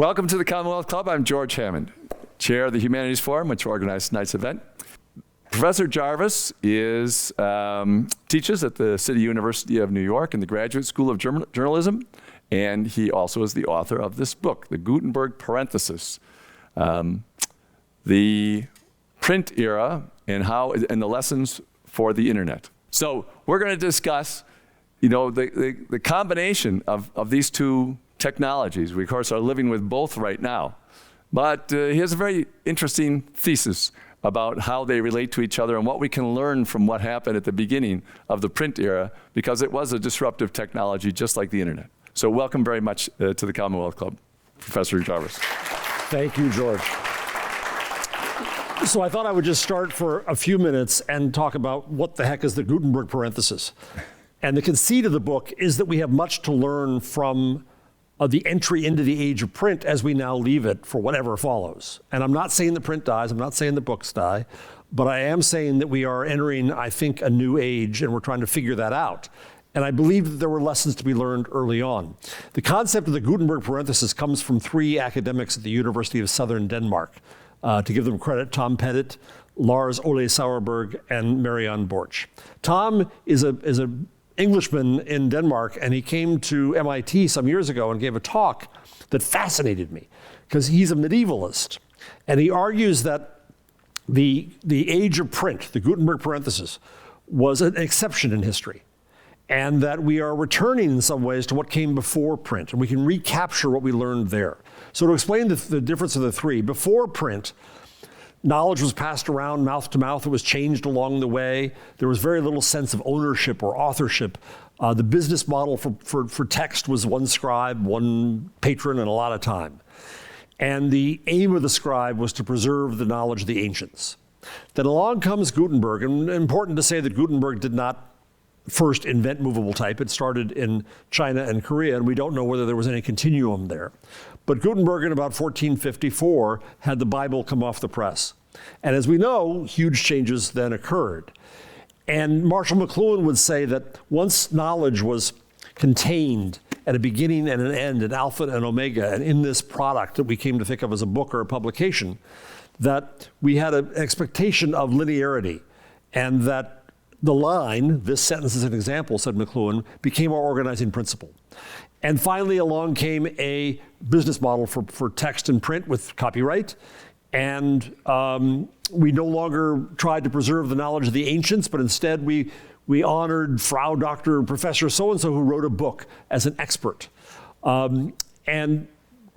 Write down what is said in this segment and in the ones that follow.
Welcome to the Commonwealth Club. I'm George Hammond, Chair of the Humanities Forum, which organized tonight's event. Professor Jarvis teaches at the City University of New York in the Graduate School of Journalism, and he also is the author of this book, The Gutenberg Parenthesis, the print era and the lessons for the internet. So we're going to discuss, the combination of these two technologies. We, of course, are living with both right now. But he has a very interesting thesis about how they relate to each other and what we can learn from what happened at the beginning of the print era, because it was a disruptive technology just like the internet. So welcome very much to the Commonwealth Club, Professor Jarvis. Thank you, George. So I thought I would just start for a few minutes and talk about what the heck is the Gutenberg parenthesis. And the conceit of the book is that we have much to learn from the entry into the age of print as we now leave it for whatever follows. And I'm not saying the print dies, I'm not saying the books die, but I am saying that we are entering, I think, a new age, and we're trying to figure that out. And I believe that there were lessons to be learned early on. The concept of the Gutenberg parenthesis comes from three academics at the University of Southern Denmark. To give them credit, Tom Pettit, Lars Ole Sauerberg, and Marianne Borch. Tom is a Englishman in Denmark, and he came to MIT some years ago and gave a talk that fascinated me, because he's a medievalist. And he argues that the age of print, the Gutenberg parenthesis, was an exception in history, and that we are returning in some ways to what came before print, and we can recapture what we learned there. So to explain the difference of the three, before print, knowledge was passed around mouth to mouth. It was changed along the way. There was very little sense of ownership or authorship. The business model for text was one scribe, one patron, and a lot of time. And the aim of the scribe was to preserve the knowledge of the ancients. Then along comes Gutenberg, and important to say that Gutenberg did not first invent movable type. It started in China and Korea, and we don't know whether there was any continuum there. But Gutenberg in about 1454 had the Bible come off the press. And as we know, huge changes then occurred. And Marshall McLuhan would say that once knowledge was contained at a beginning and an end, an alpha and omega, and in this product that we came to think of as a book or a publication, that we had an expectation of linearity, and that the line, this sentence is an example, said McLuhan, became our organizing principle. And finally along came a business model for text and print with copyright. And we no longer tried to preserve the knowledge of the ancients, but instead we honored Frau Dr. Professor so-and-so who wrote a book as an expert. And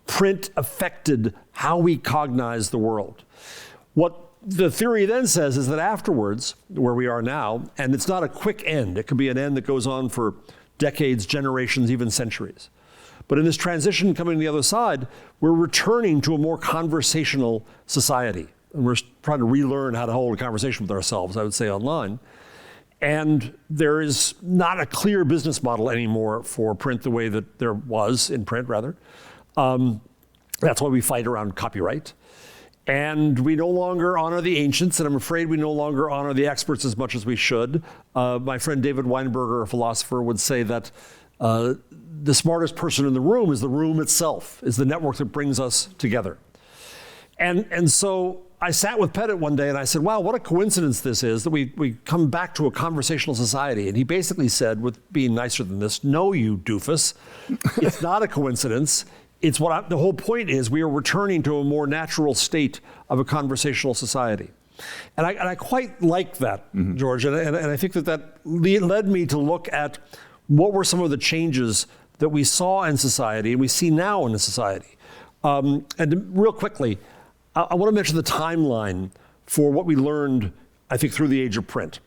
print affected how we cognize the world. What the theory then says is that afterwards, where we are now, and it's not a quick end, it could be an end that goes on for decades, generations, even centuries. But in this transition coming to the other side, we're returning to a more conversational society. And we're trying to relearn how to hold a conversation with ourselves, I would say, online. And there is not a clear business model anymore for print the way that there was in print, rather. That's why we fight around copyright. And we no longer honor the ancients, and I'm afraid we no longer honor the experts as much as we should. My friend David Weinberger, a philosopher, would say that the smartest person in the room is the room itself, is the network that brings us together. And so I sat with Pettit one day and I said, wow, what a coincidence this is that we come back to a conversational society. And he basically said, with being nicer than this, no, you doofus, it's not a coincidence. It's the whole point is we are returning to a more natural state of a conversational society. And I quite like that, George, and I think that led me to look at what were some of the changes that we saw in society and we see now in the society. And real quickly, I want to mention the timeline for what we learned, I think, through the age of print.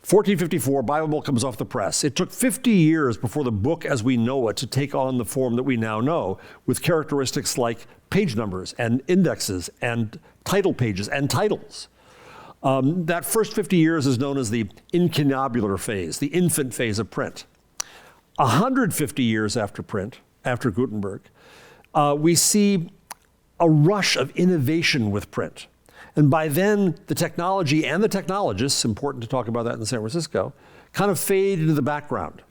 1454, Bible comes off the press. It took 50 years before the book as we know it to take on the form that we now know, with characteristics like page numbers and indexes and title pages and titles. That first 50 years is known as the incunabular phase, the infant phase of print. 150 years after print, after Gutenberg, we see a rush of innovation with print. And by then, the technology and the technologists, important to talk about that in San Francisco, kind of fade into the background.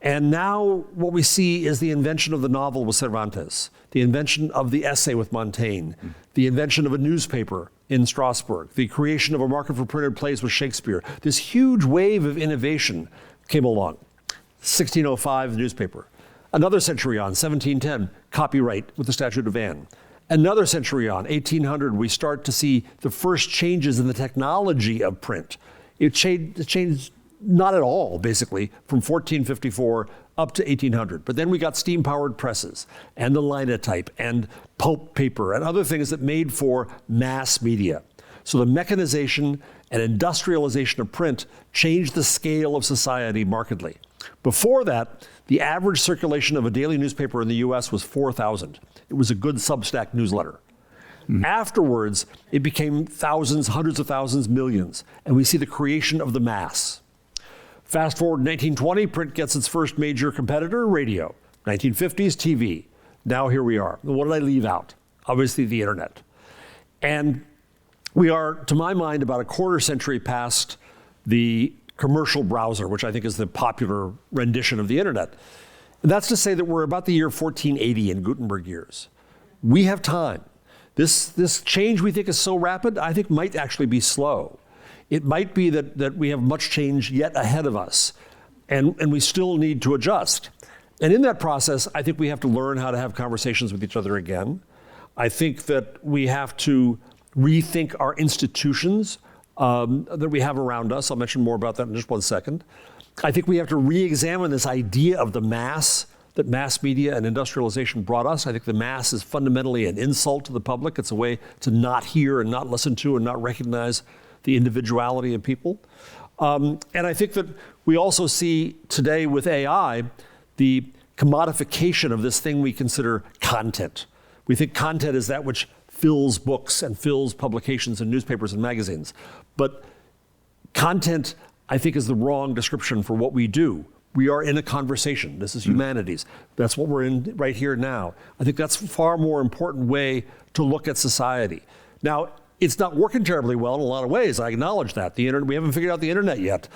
And now what we see is the invention of the novel with Cervantes, the invention of the essay with Montaigne, the invention of a newspaper in Strasbourg, the creation of a market for printed plays with Shakespeare. This huge wave of innovation came along. 1605, the newspaper. Another century on, 1710, copyright with the Statute of Anne. Another century on, 1800, we start to see the first changes in the technology of print. It changed not at all, basically, from 1454 up to 1800. But then we got steam-powered presses and the linotype and pulp paper and other things that made for mass media. So the mechanization and industrialization of print changed the scale of society markedly. Before that, the average circulation of a daily newspaper in the US was 4,000. It was a good Substack newsletter. Afterwards, it became thousands, hundreds of thousands, millions, and we see the creation of the mass. Fast forward to 1920, print gets its first major competitor, radio. 1950s, TV. Now here we are. What did I leave out? Obviously, the internet. And we are, to my mind, about a quarter century past the commercial browser, which I think is the popular rendition of the internet. And that's to say that we're about the year 1480 in Gutenberg years. We have time. This change we think is so rapid, I think might actually be slow. It might be that we have much change yet ahead of us, and we still need to adjust. And in that process, I think we have to learn how to have conversations with each other again. I think that we have to rethink our institutions that we have around us. I'll mention more about that in just one second. I think we have to re-examine this idea of the mass that mass media and industrialization brought us. I think the mass is fundamentally an insult to the public. It's a way to not hear and not listen to and not recognize the individuality of people. And I think that we also see today with AI the commodification of this thing we consider content. We think content is that which fills books and fills publications and newspapers and magazines. But content, I think, is the wrong description for what we do. We are in a conversation. This is humanities. That's what we're in right here now. I think that's a far more important way to look at society. Now, it's not working terribly well in a lot of ways. I acknowledge that. The internet, we haven't figured out the internet yet.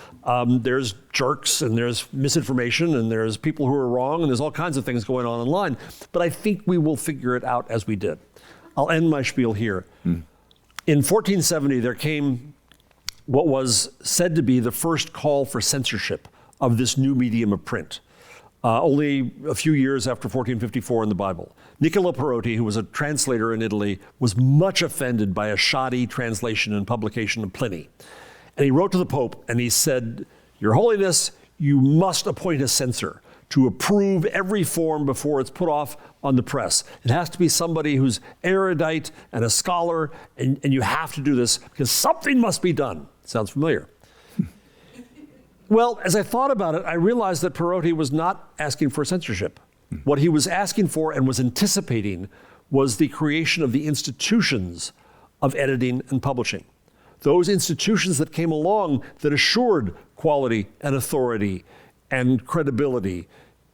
There's jerks and there's misinformation and there's people who are wrong and there's all kinds of things going on online. But I think we will figure it out as we did. I'll end my spiel here. In 1470, there came what was said to be the first call for censorship of this new medium of print, only a few years after 1454 in the Bible. Niccolo Perotti, who was a translator in Italy, was much offended by a shoddy translation and publication of Pliny. And he wrote to the Pope and he said, "Your Holiness, you must appoint a censor to approve every form before it's put off on the press. It has to be somebody who's erudite and a scholar, and you have to do this because something must be done." Sounds familiar. Well, as I thought about it, I realized that Perotti was not asking for censorship. What he was asking for and was anticipating was the creation of the institutions of editing and publishing. Those institutions that came along that assured quality and authority and credibility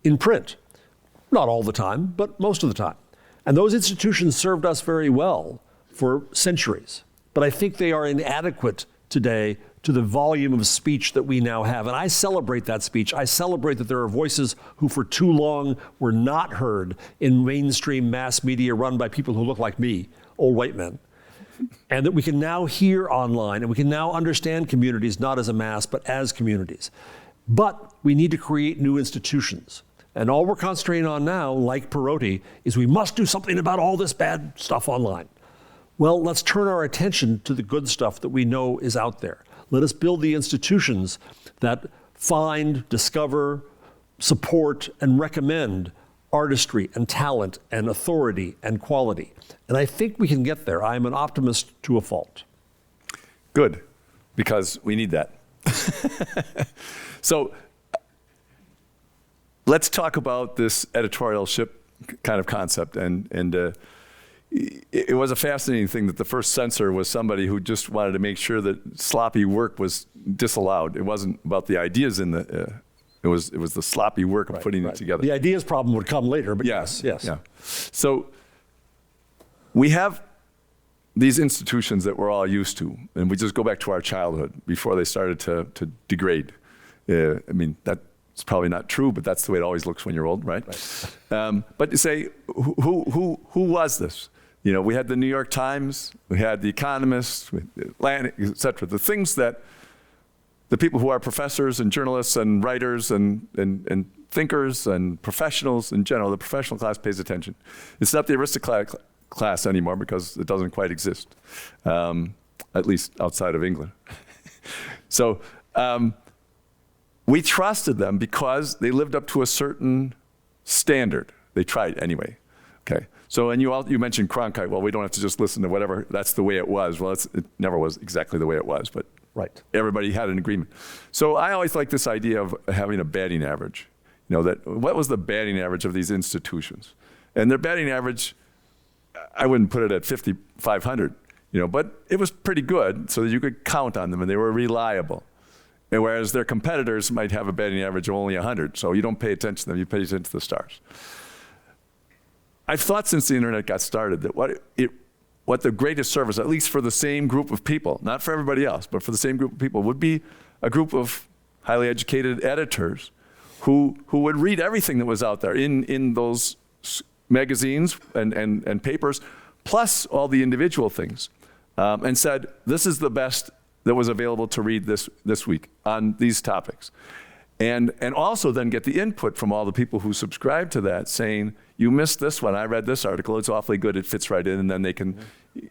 in print. Not all the time, but most of the time. And those institutions served us very well for centuries. But I think they are inadequate today to the volume of speech that we now have. And I celebrate that speech. I celebrate that there are voices who for too long were not heard in mainstream mass media run by people who look like me, old white men. And that we can now hear online and we can now understand communities not as a mass, but as communities. But we need to create new institutions. And all we're concentrating on now, like Perotti, is we must do something about all this bad stuff online. Well, let's turn our attention to the good stuff that we know is out there. Let us build the institutions that find, discover, support, and recommend artistry and talent and authority and quality. And I think we can get there. I'm an optimist to a fault. Good, because we need that. So let's talk about this editorialship kind of concept. And it was a fascinating thing that the first censor was somebody who just wanted to make sure that sloppy work was disallowed. It wasn't about the ideas in the, it was the sloppy work of putting it together. The ideas problem would come later, but yes. Yeah. So we have these institutions that we're all used to, and we just go back to our childhood before they started to degrade. I mean, that It's probably not true, but that's the way it always looks when you're old, right? But to say, who was this? You know, we had the New York Times, we had the Economist, we had the Atlantic, et cetera. The things that the people who are professors and journalists and writers and thinkers and professionals in general, the professional class pays attention. It's not the aristocratic class anymore because it doesn't quite exist, at least outside of England. So we trusted them because they lived up to a certain standard. They tried anyway. Okay. So, and you mentioned Cronkite. Well, we don't have to just listen to whatever. That's the way it was. Well, it never was exactly the way it was, but Right. everybody had an agreement. So I always like this idea of having a batting average. You know, that what was the batting average of these institutions? And their batting average, I wouldn't put it at 5,500, you know, but it was pretty good so that you could count on them and they were reliable. And whereas their competitors might have a batting average of only 100, so you don't pay attention to them, you pay attention to the stars. I've thought since the internet got started that what the greatest service, at least for the same group of people, not for everybody else, but for the same group of people, would be a group of highly educated editors who would read everything that was out there in those magazines and papers, plus all the individual things, and said, this is the best that was available to read this week on these topics. And also then get the input from all the people who subscribe to that saying, you missed this one, I read this article, it's awfully good, it fits right in, and then they can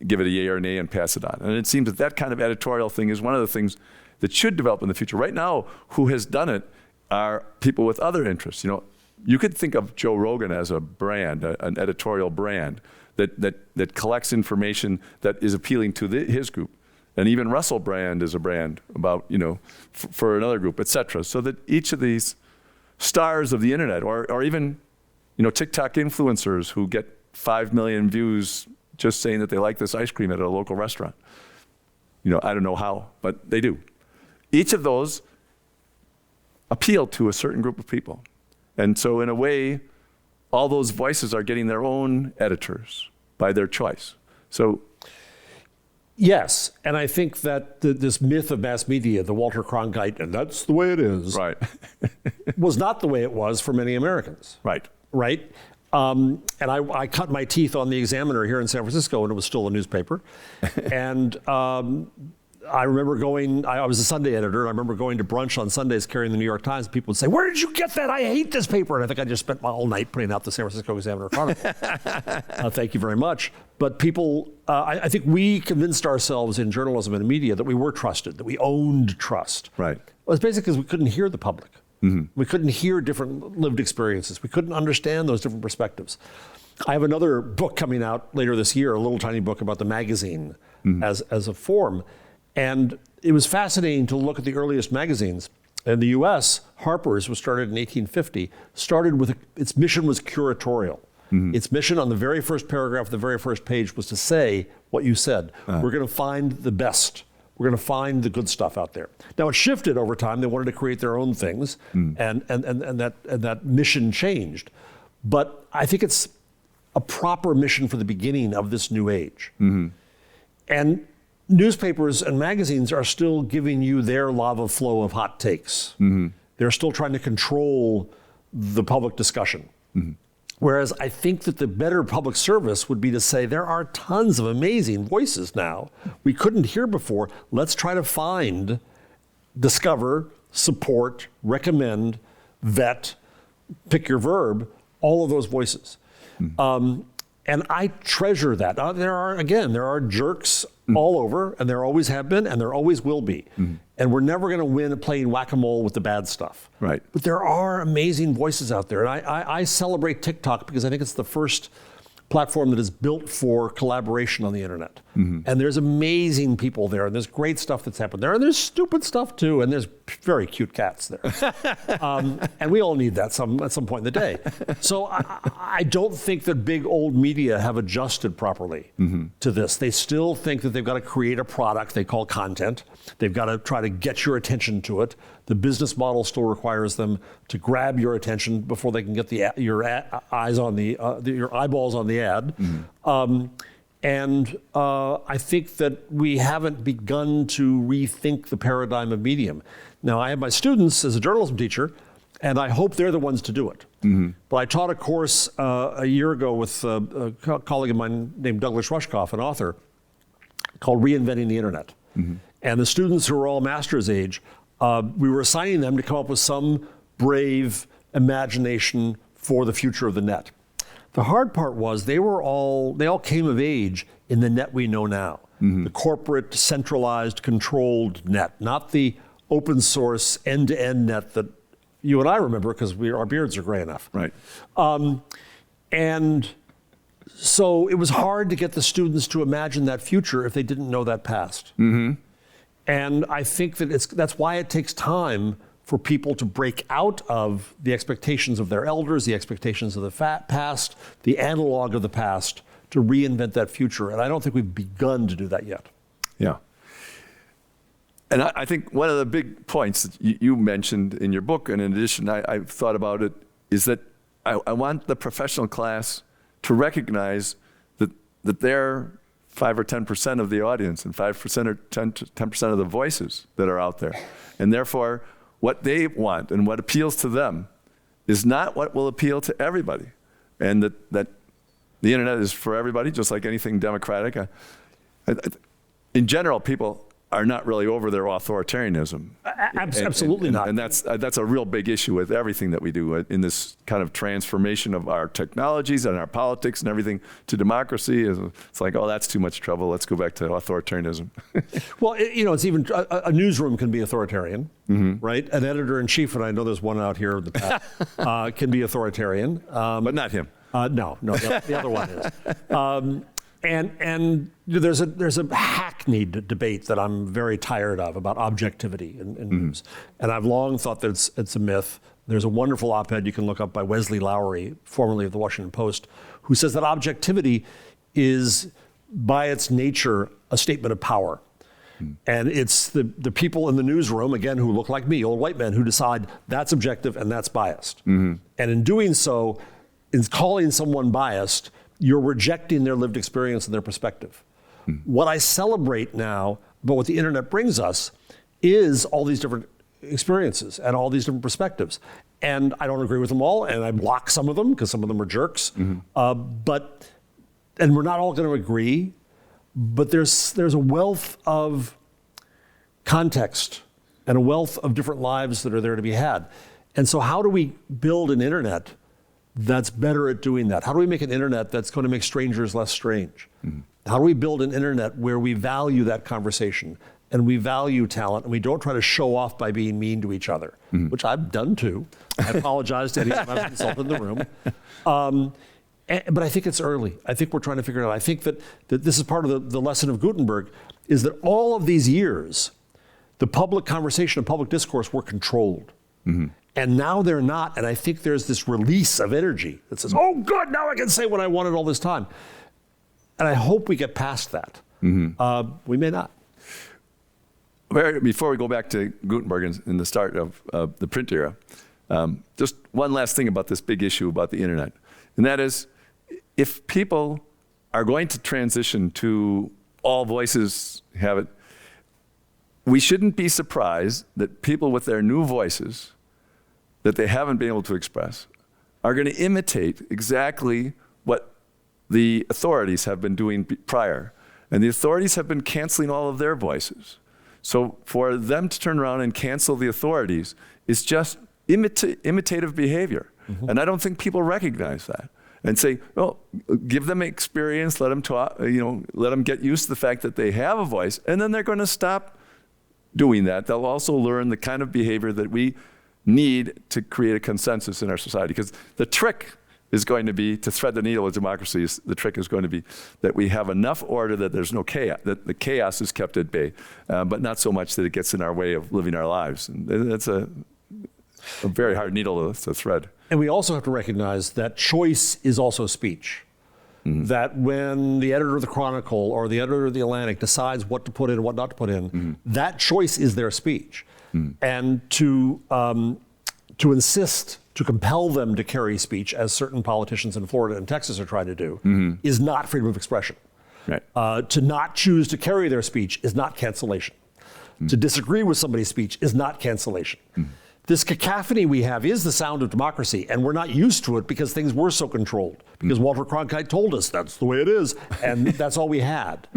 give it a yay or a nay and pass it on. And it seems that kind of editorial thing is one of the things that should develop in the future. Right now, who has done it are people with other interests. You know, you could think of Joe Rogan as a brand, an editorial brand that collects information that is appealing to his group. And even Russell Brand is a brand about, you know, for another group, et cetera. So that each of these stars of the internet, or even, you know, TikTok influencers who get 5 million views just saying that they like this ice cream at a local restaurant. You know, I don't know how, but they do. Each of those appeal to a certain group of people. And so in a way, all those voices are getting their own editors by their choice. So Yes, and I think that this myth of mass media, the Walter Cronkite, and that's the way it is, right. was not the way it was for many Americans. Right. Right? And I cut my teeth on the Examiner here in San Francisco when it was still a newspaper. And I remember I was a Sunday editor, and I remember going to brunch on Sundays carrying the New York Times. People would say, where did you get that? I hate this paper. And I think I just spent my whole night putting out the San Francisco Examiner Chronicle. Thank you very much. But people, I think we convinced ourselves in journalism and media that we were trusted, that we owned trust. Right. Well, it's basically because we couldn't hear the public. Mm-hmm. We couldn't hear different lived experiences. We couldn't understand those different perspectives. I have another book coming out later this year, a little tiny book about the magazine as a form. And it was fascinating to look at the earliest magazines. In the US, Harper's was started in 1850, started with, its mission was curatorial. Mm-hmm. Its mission on the very first paragraph, the very first page was to say what you said. We're going to find the best. We're going to find the good stuff out there. Now it shifted over time. They wanted to create their own things, and that mission changed. But I think it's a proper mission for the beginning of this new age. Mm-hmm. And newspapers and magazines are still giving you their lava flow of hot takes. Mm-hmm. They're still trying to control the public discussion. Mm-hmm. Whereas I think that the better public service would be to say there are tons of amazing voices now we couldn't hear before. Let's try to find, discover, support, recommend, vet, pick your verb, all of those voices. Mm-hmm. And I treasure that. There are jerks all over, and there always have been, and there always will be. Mm-hmm. And we're never going to win playing whack-a-mole with the bad stuff. Right. But there are amazing voices out there. And I celebrate TikTok because I think it's the first platform that is built for collaboration on the internet. Mm-hmm. And there's amazing people there, and there's great stuff that's happened there, and there's stupid stuff too, and there's very cute cats there. And we all need that at some point in the day. So I don't think that big old media have adjusted properly to this. They still think that they've got to create a product they call content. They've got to try to get your attention to it. The business model still requires them to grab your attention before they can get your eyeballs on the ad. Mm-hmm. And I think that we haven't begun to rethink the paradigm of medium. Now, I have my students as a journalism teacher. And I hope they're the ones to do it. But I taught a course a year ago with a colleague of mine named Douglas Rushkoff, an author, called Reinventing the Internet. And the students who were all master's age, we were assigning them to come up with some brave imagination for the future of the net. The hard part was they all came of age in the net we know now. The corporate, centralized, controlled net, not the open source, end-to-end net that you and I remember because our beards are gray enough. Right. And so it was hard to get the students to imagine that future if they didn't know that past. And I think that that's why it takes time for people to break out of the expectations of their elders, the expectations of the past, the analog of the past, to reinvent that future. And I don't think we've begun to do that yet. Yeah. And I think one of the big points that you mentioned in your book, and in addition, I've thought about it, is that I want the professional class to recognize that they're 5 or 10% of the audience and 5% or 10% of the voices that are out there. And therefore, what they want and what appeals to them is not what will appeal to everybody. And that the internet is for everybody, just like anything democratic. In general, people are not really over their authoritarianism. Absolutely not. And that's a real big issue with everything that we do in this kind of transformation of our technologies and our politics and everything to democracy. It's like, oh, that's too much trouble. Let's go back to authoritarianism. Well, it's even a newsroom can be authoritarian, right? An editor-in-chief, and I know there's one out here in the past, can be authoritarian. But not him. No, the other one is. And there's a hackneyed debate that I'm very tired of about objectivity in news. And I've long thought that it's a myth. There's a wonderful op-ed you can look up by Wesley Lowery, formerly of the Washington Post, who says that objectivity is, by its nature, a statement of power. And it's the people in the newsroom, again, who look like me, old white men, who decide that's objective and that's biased. And in doing so, in calling someone biased, you're rejecting their lived experience and their perspective. What I celebrate now about what the internet brings us is all these different experiences and all these different perspectives. And I don't agree with them all, and I block some of them because some of them are jerks. And we're not all going to agree, but there's a wealth of context and a wealth of different lives that are there to be had. And so how do we build an internet that's better at doing that? How do we make an internet that's going to make strangers less strange? How do we build an internet where we value that conversation and we value talent and we don't try to show off by being mean to each other, which I've done too. I apologize to anyone I've insulted in the room. But I think it's early. I think we're trying to figure it out. I think that this is part of the lesson of Gutenberg, is that all of these years, the public conversation and public discourse were controlled. And now they're not, and I think there's this release of energy that says, oh, good, now I can say what I wanted all this time. And I hope we get past that. We may not. Before we go back to Gutenberg and the start of the print era, just one last thing about this big issue about the internet. And that is, if people are going to transition to all voices have it, we shouldn't be surprised that people with their new voices that they haven't been able to express are going to imitate exactly what the authorities have been doing prior. And the authorities have been canceling all of their voices. So for them to turn around and cancel the authorities is just imitative behavior. And I don't think people recognize that and say, well, give them experience, let them talk, let them get used to the fact that they have a voice, and then they're going to stop doing that. They'll also learn the kind of behavior that we need to create a consensus in our society. Because the trick is going to be, to thread the needle of democracy, the trick is going to be that we have enough order that there's no chaos, that the chaos is kept at bay, but not so much that it gets in our way of living our lives. And that's a very hard needle to thread. And we also have to recognize that choice is also speech. That when the editor of the Chronicle or the editor of the Atlantic decides what to put in and what not to put in, that choice is their speech. And to insist, to compel them to carry speech, as certain politicians in Florida and Texas are trying to do, is not freedom of expression. Right. To not choose to carry their speech is not cancellation. To disagree with somebody's speech is not cancellation. this cacophony we have is the sound of democracy, and we're not used to it because things were so controlled. Because Walter Cronkite told us that's the way it is, and that's all we had.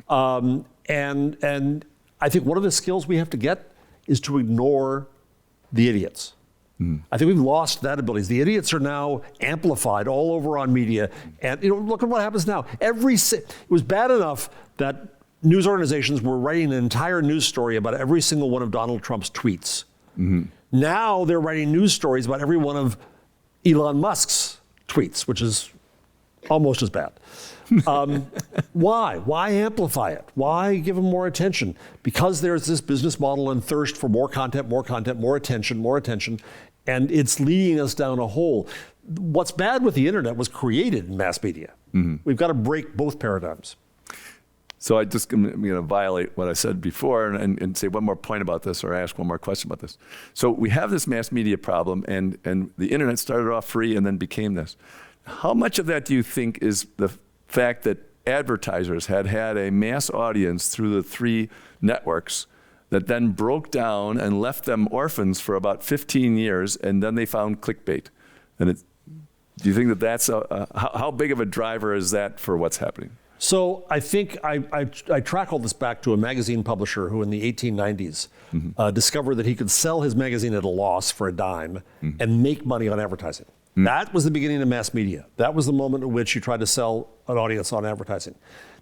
And I think one of the skills we have to get is to ignore the idiots. I think we've lost that ability. The idiots are now amplified all over on media, and look at what happens now. It was bad enough that news organizations were writing an entire news story about every single one of Donald Trump's tweets. Now they're writing news stories about every one of Elon Musk's tweets, which is almost as bad. Why? Why amplify it? Why give them more attention? Because there's this business model and thirst for more content, more attention, and it's leading us down a hole. What's bad with the internet was created in mass media. We've got to break both paradigms. So I'm going to violate what I said before and say one more point about this, or ask one more question about this. So we have this mass media problem, and the internet started off free and then became this. How much of that do you think is the fact that advertisers had a mass audience through the 3 networks that then broke down and left them orphans for about 15 years, and then they found clickbait? And do you think that that's how big of a driver is that for what's happening? So I think I track all this back to a magazine publisher who in the 1890s discovered that he could sell his magazine at a loss for a dime and make money on advertising. That was the beginning of mass media. That was the moment at which you tried to sell an audience on advertising.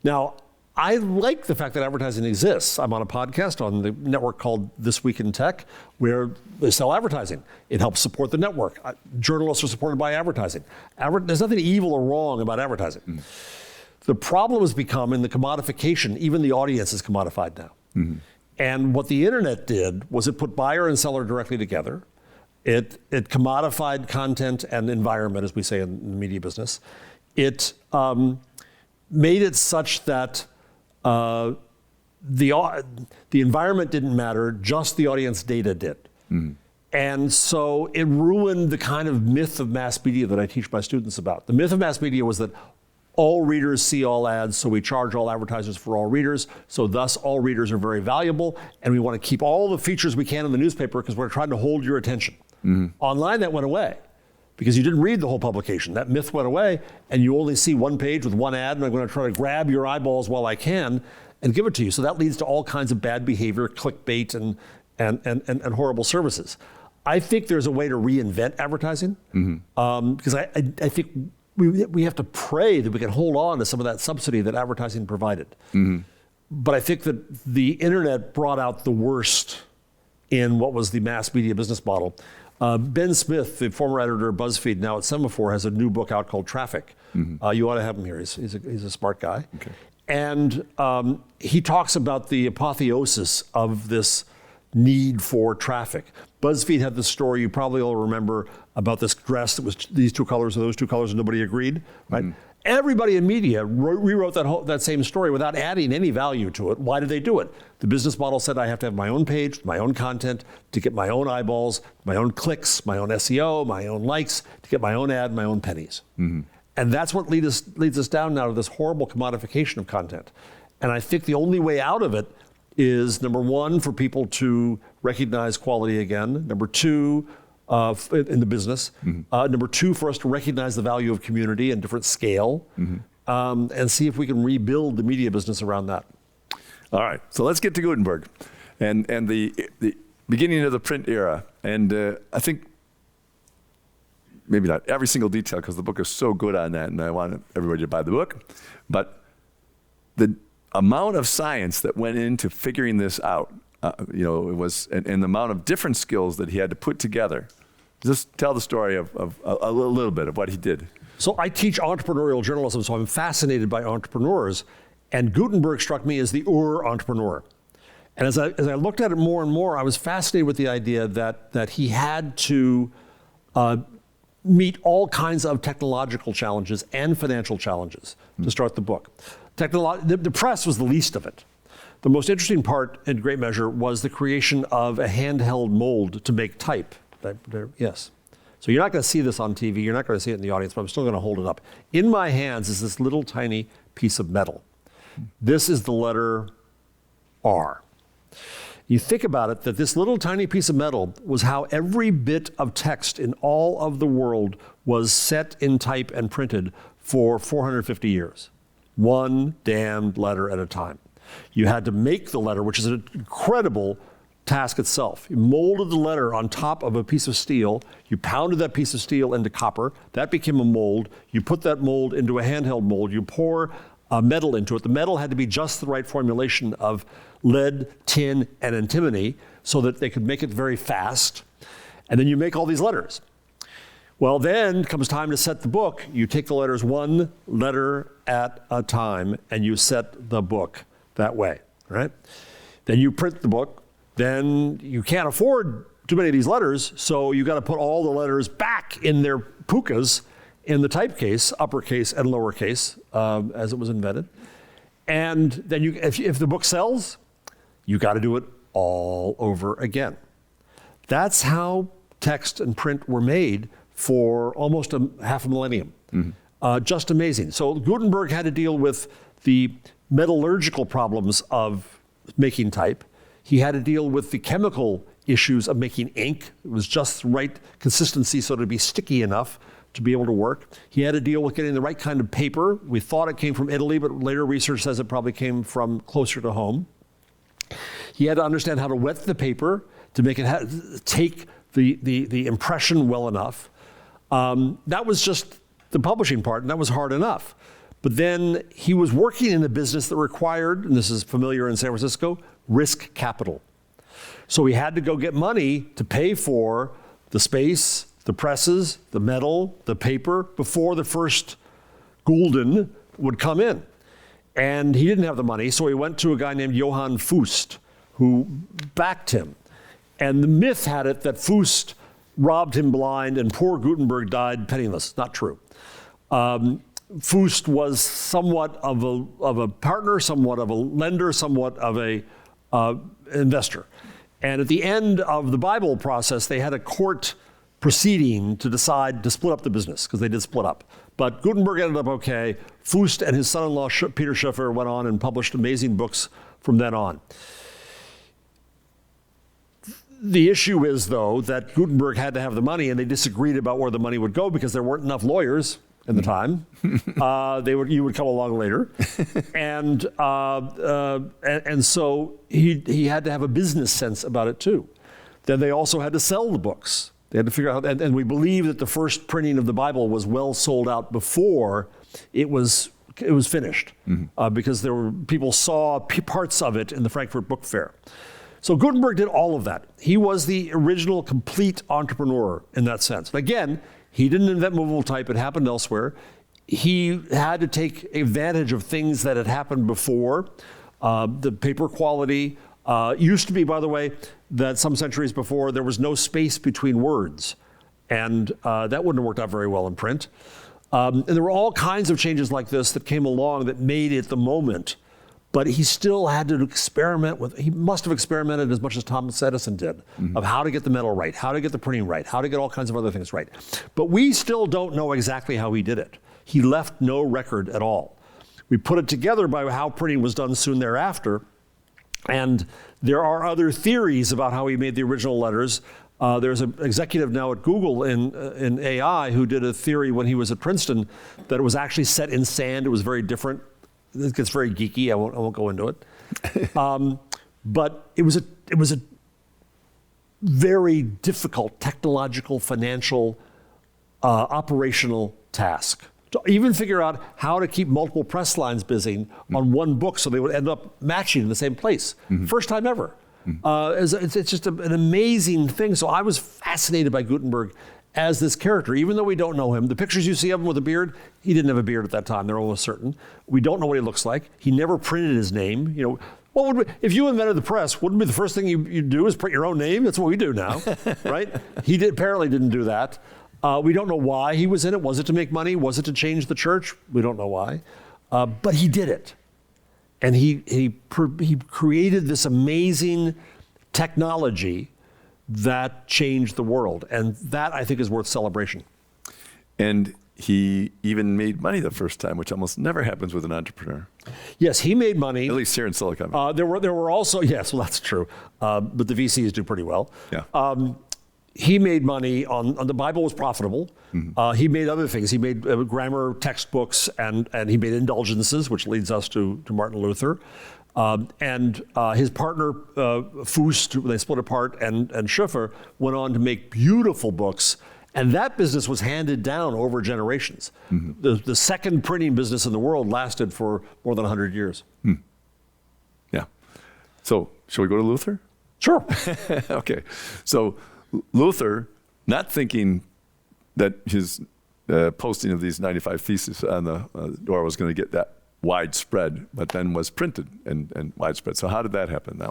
Now, I like the fact that advertising exists. I'm on a podcast on the network called This Week in Tech, where they sell advertising. It helps support the network. Journalists are supported by advertising. There's nothing evil or wrong about advertising. The problem has become in the commodification, even the audience is commodified now. And what the internet did was it put buyer and seller directly together. It commodified content and environment, as we say in the media business. It made it such that the environment didn't matter, just the audience data did. And so it ruined the kind of myth of mass media that I teach my students about. The myth of mass media was that all readers see all ads, so we charge all advertisers for all readers, so thus all readers are very valuable, and we want to keep all the features we can in the newspaper because we're trying to hold your attention. Online, that went away because you didn't read the whole publication. That myth went away, and you only see one page with one ad, and I'm going to try to grab your eyeballs while I can and give it to you. So that leads to all kinds of bad behavior, clickbait, and horrible services. I think there's a way to reinvent advertising because I think we have to pray that we can hold on to some of that subsidy that advertising provided. But I think that the internet brought out the worst in what was the mass media business model. Ben Smith, the former editor of BuzzFeed, now at Semaphore, has a new book out called Traffic. You ought to have him here. He's a smart guy. Okay. And he talks about the apotheosis of this need for traffic. BuzzFeed had this story, you probably all remember, about this dress that was these 2 colors or those 2 colors and nobody agreed, right? Everybody in media rewrote that same story without adding any value to it. Why did they do it? The business model said I have to have my own page, my own content, to get my own eyeballs, my own clicks, my own SEO, my own likes, to get my own ad, my own pennies. And that's what leads us down now to this horrible commodification of content. And I think the only way out of it is, number 1, for people to recognize quality again. Number 2, in the business. Number 2, for us to recognize the value of community and different scale, and see if we can rebuild the media business around that. All right, so let's get to Gutenberg and the beginning of the print era. And I think maybe not every single detail because the book is so good on that, and I want everybody to buy the book. But the amount of science that went into figuring this out, it was, and the amount of different skills that he had to put together. Just tell the story of a little bit of what he did. So I teach entrepreneurial journalism, so I'm fascinated by entrepreneurs, and Gutenberg struck me as the entrepreneur. And as I looked at it more and more, I was fascinated with the idea that he had to meet all kinds of technological challenges and financial challenges to start the book. The press was the least of it. The most interesting part, in great measure, was the creation of a handheld mold to make type. Yes. So you're not going to see this on TV. You're not going to see it in the audience, but I'm still going to hold it up. In my hands is this little tiny piece of metal. This is the letter R. You think about it, that this little tiny piece of metal was how every bit of text in all of the world was set in type and printed for 450 years. One damned letter at a time. You had to make the letter, which is an incredible task itself. You molded the letter on top of a piece of steel. You pounded that piece of steel into copper. That became a mold. You put that mold into a handheld mold. You pour metal into it. The metal had to be just the right formulation of lead, tin, and antimony so that they could make it very fast. And then you make all these letters. Well, then comes time to set the book. You take the letters one letter at a time, and you set the book that way, right? Then you print the book. Then you can't afford too many of these letters, so you got to put all the letters back in their pukas in the typecase, uppercase and lowercase, as it was invented. And then if the book sells, you got to do it all over again. That's how text and print were made for almost half a millennium. Just amazing. So Gutenberg had to deal with the metallurgical problems of making type. He had to deal with the chemical issues of making ink. It was just the right consistency so to be sticky enough to be able to work. He had to deal with getting the right kind of paper. We thought it came from Italy, but later research says it probably came from closer to home. He had to understand how to wet the paper to make it take the impression well enough. That was just the publishing part, and that was hard enough. But then he was working in a business that required, and this is familiar in San Francisco, risk capital. So he had to go get money to pay for the space, the presses, the metal, the paper, before the first gulden would come in. And he didn't have the money, so he went to a guy named Johann Fust, who backed him. And the myth had it that Fust robbed him blind and poor Gutenberg died penniless. Not true. Fust was somewhat of a partner, somewhat of a lender, somewhat of a investor. And at the end of the Bible process, they had a court proceeding to decide to split up the business, because they did split up. But Gutenberg ended up okay. Fust and his son-in-law, Peter Schoeffer, went on and published amazing books from then on. The issue is, though, that Gutenberg had to have the money, and they disagreed about where the money would go because there weren't enough lawyers in the time. You would come along later. And so he had to have a business sense about it, too. Then they also had to sell the books. They had to figure out, and we believe that the first printing of the Bible was well sold out before it was finished, because people saw parts of it in the Frankfurt Book Fair. So Gutenberg did all of that. He was the original complete entrepreneur in that sense. And again, he didn't invent movable type, it happened elsewhere. He had to take advantage of things that had happened before. The paper quality used to be, by the way, that some centuries before there was no space between words. And that wouldn't have worked out very well in print. And there were all kinds of changes like this that came along that made it the moment. But he still had to experiment with, he must have experimented as much as Thomas Edison did, of how to get the metal right, how to get the printing right, how to get all kinds of other things right. But we still don't know exactly how he did it. He left no record at all. We put it together by how printing was done soon thereafter. And there are other theories about how he made the original letters. There's an executive now at Google in AI who did a theory when he was at Princeton that it was actually set in sand. It was very different. It gets very geeky. I won't go into it. But it was a very difficult technological, financial, operational task to even figure out how to keep multiple press lines busy on one book so they would end up matching in the same place. First time ever. It's just an amazing thing. So I was fascinated by Gutenberg as this character, even though we don't know him. The pictures you see of him with a beard, he didn't have a beard at that time, they're almost certain. We don't know what he looks like. He never printed his name. You know, if you invented the press, wouldn't be the first thing you'd do is print your own name? That's what we do now, right? He apparently didn't do that. We don't know why he was in it. Was it to make money? Was it to change the church? We don't know why. But he did it. And he created this amazing technology that changed the world. And that, I think, is worth celebration. And he even made money the first time, which almost never happens with an entrepreneur, Yes, he made money. at least here in Silicon Valley. There were also, yes, well, that's true. But the VCs do pretty well. Yeah. He made money on the Bible was profitable. He made other things. He made grammar textbooks and he made indulgences, which leads us to Martin Luther. And his partner, Fust, they split apart, and Schoeffer went on to make beautiful books. And that business was handed down over generations. The second printing business in the world lasted for more than 100 years. Yeah. So, shall we go to Luther? Sure. Okay. So, Luther, not thinking that his posting of these 95 Theses on the door was going to get that widespread, but then was printed and widespread. So how did that happen?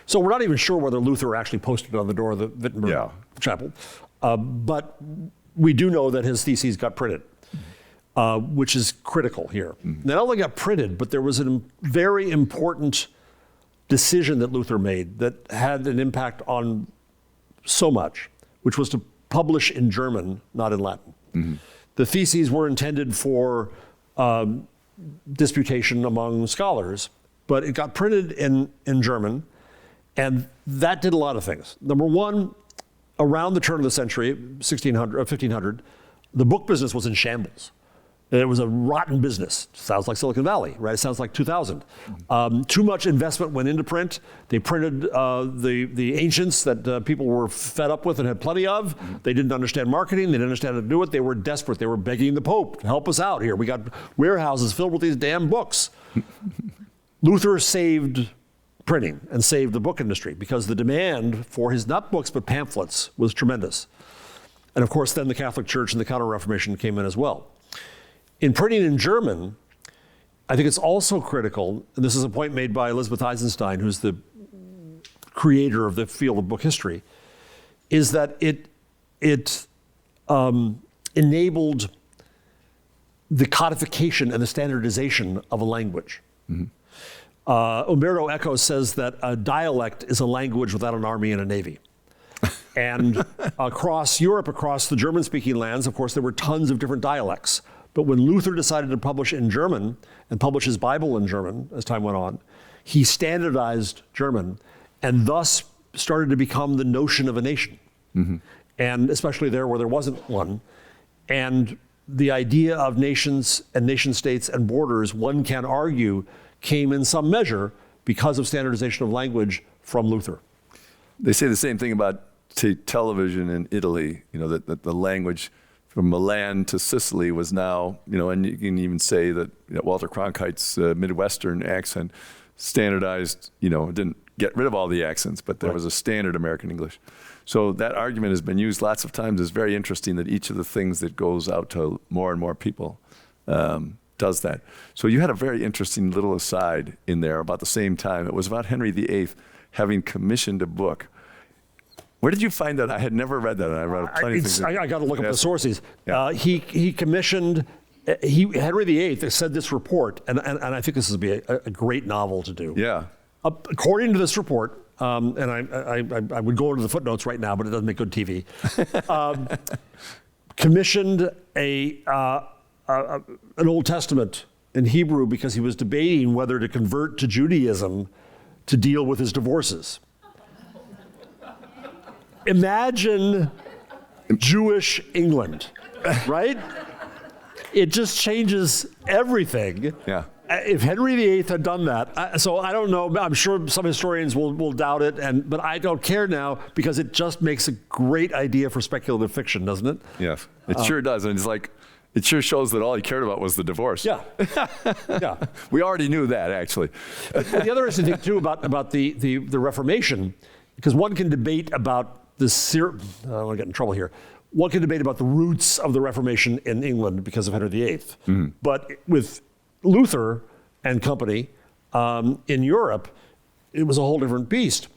So we're not even sure whether Luther actually posted it on the door of the Wittenberg Chapel. But we do know that his theses got printed, which is critical here. They not only got printed, but there was a very important decision that Luther made that had an impact on so much, which was to publish in German, not in Latin. The theses were intended for disputation among scholars, but it got printed in German, and that did a lot of things. Number one, around the turn of the century, 1500, the book business was in shambles. It was a rotten business. Sounds like Silicon Valley, right? It sounds like 2000. Too much investment went into print. They printed the ancients that people were fed up with and had plenty of. They didn't understand marketing. They didn't understand how to do it. They were desperate. They were begging the Pope to help us out here. We got warehouses filled with these damn books. Luther saved printing and saved the book industry because the demand for his, not books, but pamphlets was tremendous. And of course, then the Catholic Church and the Counter-Reformation came in as well. In printing in German, I think it's also critical, and this is a point made by Elizabeth Eisenstein, who's the creator of the field of book history, is that it enabled the codification and the standardization of a language. Umberto Eco says that a dialect is a language without an army and a navy. And across Europe, across the German-speaking lands, of course, there were tons of different dialects. But when Luther decided to publish in German and publish his Bible in German as time went on, he standardized German and thus started to become the notion of a nation. And especially there where there wasn't one. And the idea of nations and nation states and borders, one can argue, came in some measure because of standardization of language from Luther. They say the same thing about television in Italy, that the language from Milan to Sicily was now, and you can even say that Walter Cronkite's Midwestern accent standardized, didn't get rid of all the accents, but there was a standard American English. So that argument has been used lots of times. It's very interesting that each of the things that goes out to more and more people does that. So you had a very interesting little aside in there about the same time. It was about Henry VIII having commissioned a book. Where did you find that? I had never read that. And I read plenty of things. I got to look up the sources. Yeah. He commissioned, Henry VIII said this report, and I think this would be a great novel to do. Yeah. According to this report, and I would go into the footnotes right now, but it doesn't make good TV, commissioned an Old Testament in Hebrew because he was debating whether to convert to Judaism to deal with his divorces. Imagine Jewish England, right? It just changes everything. Yeah. If Henry VIII had done that, so I don't know, I'm sure some historians will doubt it, but I don't care now because it just makes a great idea for speculative fiction, doesn't it? Yes, it sure does. And it's like, it sure shows that all he cared about was the divorce. Yeah, yeah. We already knew that, actually. The other interesting thing, too, about the Reformation, because one can debate about I don't want to get in trouble here. One can debate about the roots of the Reformation in England because of Henry VIII. But with Luther and company in Europe, it was a whole different beast.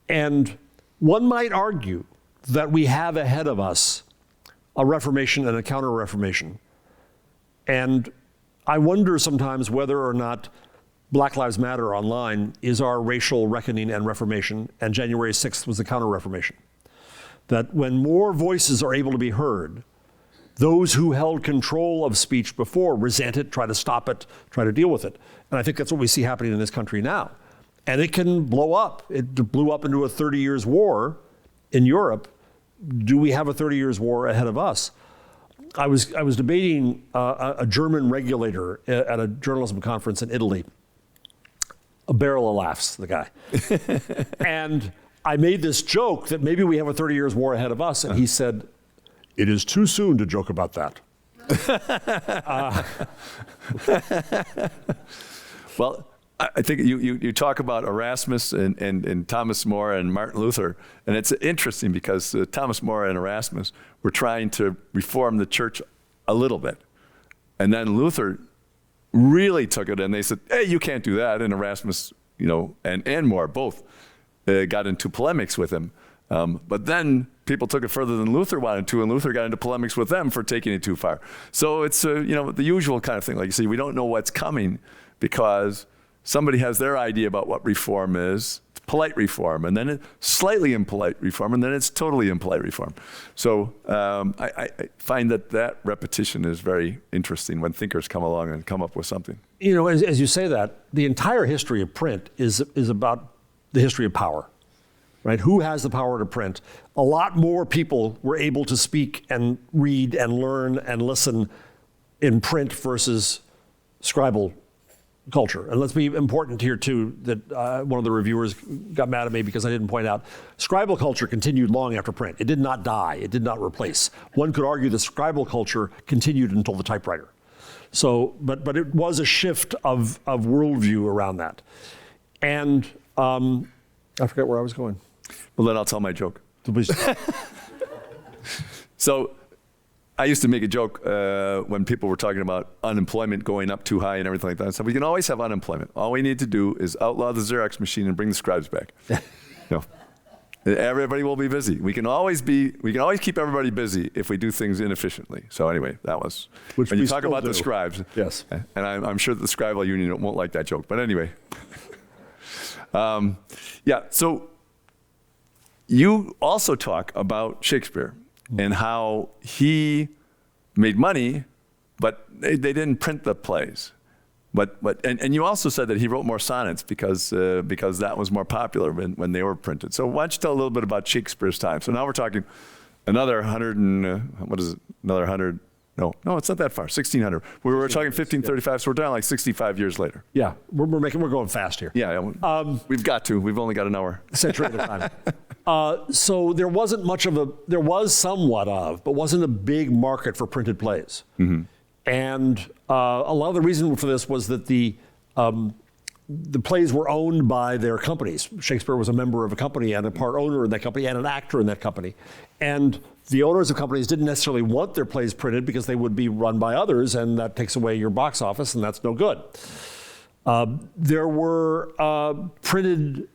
And one might argue that we have ahead of us a Reformation and a Counter-Reformation. And I wonder sometimes whether or not Black Lives Matter online is our racial reckoning and reformation, and January 6th was the Counter-Reformation. That when more voices are able to be heard, those who held control of speech before resent it, try to stop it, try to deal with it. And I think that's what we see happening in this country now. And it can blow up. It blew up into a 30 years war in Europe. Do we have a 30 years war ahead of us? I was debating a German regulator at a journalism conference in Italy. A barrel of laughs, the guy. And I made this joke that maybe we have a 30 years war ahead of us. And he said, "It is too soon to joke about that." Well, I think you talk about Erasmus and Thomas More and Martin Luther, and it's interesting because Thomas More and Erasmus were trying to reform the church a little bit. And then Luther really took it and they said, "Hey, you can't do that." And Erasmus, and More both got into polemics with him. But then people took it further than Luther wanted to, and Luther got into polemics with them for taking it too far. So it's the usual kind of thing. Like you see, we don't know what's coming because somebody has their idea about what reform is. It's polite reform, and then it's slightly impolite reform, and then it's totally impolite reform. So I find that repetition is very interesting when thinkers come along and come up with something. As you say that, the entire history of print is about the history of power, right? Who has the power to print? A lot more people were able to speak and read and learn and listen in print versus scribal culture. And let's be important here too, that one of the reviewers got mad at me because I didn't point out, scribal culture continued long after print. It did not die, it did not replace. One could argue the scribal culture continued until the typewriter. So, but it was a shift of worldview around that. And I forget where I was going. Well, then I'll tell my joke. Please. So I used to make a joke when people were talking about unemployment going up too high and everything like that. So we can always have unemployment. All we need to do is outlaw the Xerox machine and bring the scribes back. Everybody will be busy. We can always keep everybody busy if we do things inefficiently. So anyway, that was Which when we you talk still about do. the scribes. Yes. And I'm sure that the scribal union won't like that joke. But anyway. So you also talk about Shakespeare and how he made money, but they didn't print the plays. And you also said that he wrote more sonnets because that was more popular when they were printed. So why don't you tell a little bit about Shakespeare's time? So now we're talking another 100 and, another 100, no, it's not that far, 1600. We were talking 1535, so we're down like 65 years later. Yeah, we're going fast here. Yeah, we've got to. We've only got an hour. Century at a time. So there wasn't there was somewhat of, but wasn't a big market for printed plays. Mm-hmm. And a lot of the reason for this was that the plays were owned by their companies. Shakespeare was a member of a company and a part owner in that company and an actor in that company. And the owners of companies didn't necessarily want their plays printed because they would be run by others, and that takes away your box office, and that's no good. There were printed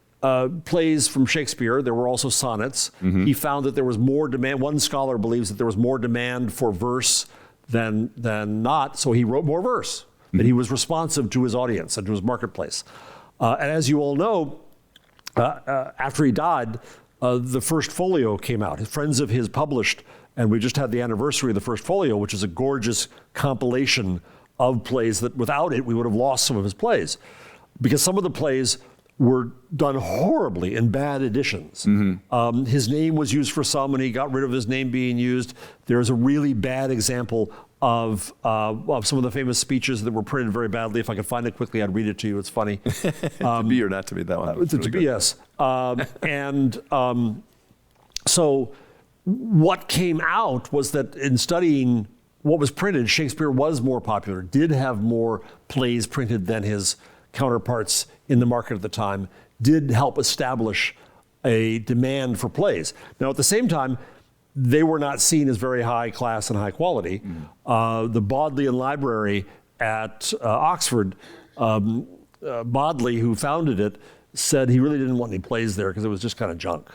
plays from Shakespeare. There were also sonnets. Mm-hmm. He found that there was more demand. One scholar believes that there was more demand for verse than not, so he wrote more verse. Mm-hmm. That he was responsive to his audience and to his marketplace. And as you all know, after he died, the first folio came out. Friends of his published, and we just had the anniversary of the first folio, which is a gorgeous compilation of plays that without it, we would have lost some of his plays. Because some of the plays were done horribly in bad editions. Mm-hmm. His name was used for some, and he got rid of his name being used. There's a really bad example of some of the famous speeches that were printed very badly. If I could find it quickly, I'd read it to you. It's funny. To be or not to be, that one. To be, yes. So what came out was that in studying what was printed, Shakespeare was more popular, did have more plays printed than his counterparts in the market at the time, did help establish a demand for plays. Now, at the same time, they were not seen as very high class and high quality. The Bodleian Library at Oxford, Bodley, who founded it, said he really didn't want any plays there because it was just kind of junk.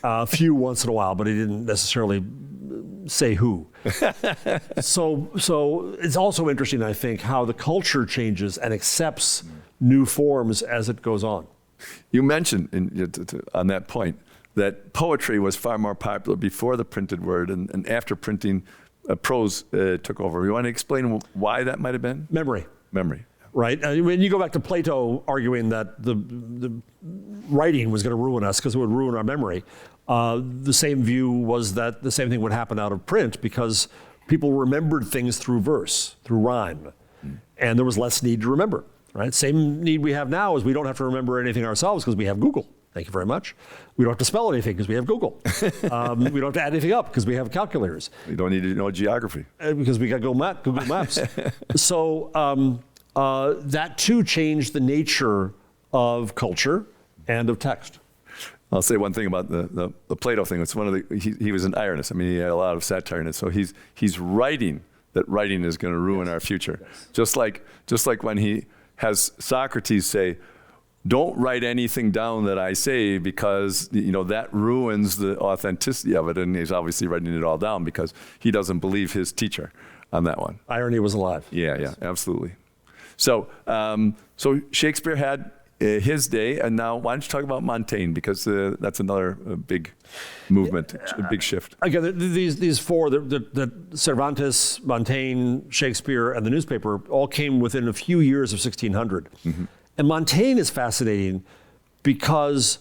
A few once in a while, but he didn't necessarily say who. So it's also interesting, I think, how the culture changes and accepts new forms as it goes on. You mentioned on that point that poetry was far more popular before the printed word, and after printing, prose took over. You want to explain why that might have been? Memory. Memory. Right? When you go back to Plato arguing that the writing was going to ruin us because it would ruin our memory, the same view was that the same thing would happen out of print because people remembered things through verse, through rhyme, and there was less need to remember. Right? Same need we have now is we don't have to remember anything ourselves because we have Google. Thank you very much. We don't have to spell anything because we have Google. We don't have to add anything up because we have calculators. You don't need to know geography. Because we got Google Maps. So that too changed the nature of culture and of text. I'll say one thing about the Plato thing. It's one of the he was an ironist. I mean, he had a lot of satire in it. So he's writing that writing is going to ruin our future. Just like when he has Socrates say, "Don't write anything down that I say because that ruins the authenticity of it." And he's obviously writing it all down because he doesn't believe his teacher on that one. Irony was alive. Yeah, absolutely. So Shakespeare had his day, and now why don't you talk about Montaigne, because that's another big movement, a big shift. Again, these four, the Cervantes, Montaigne, Shakespeare, and the newspaper all came within a few years of 1600. Mm-hmm. And Montaigne is fascinating because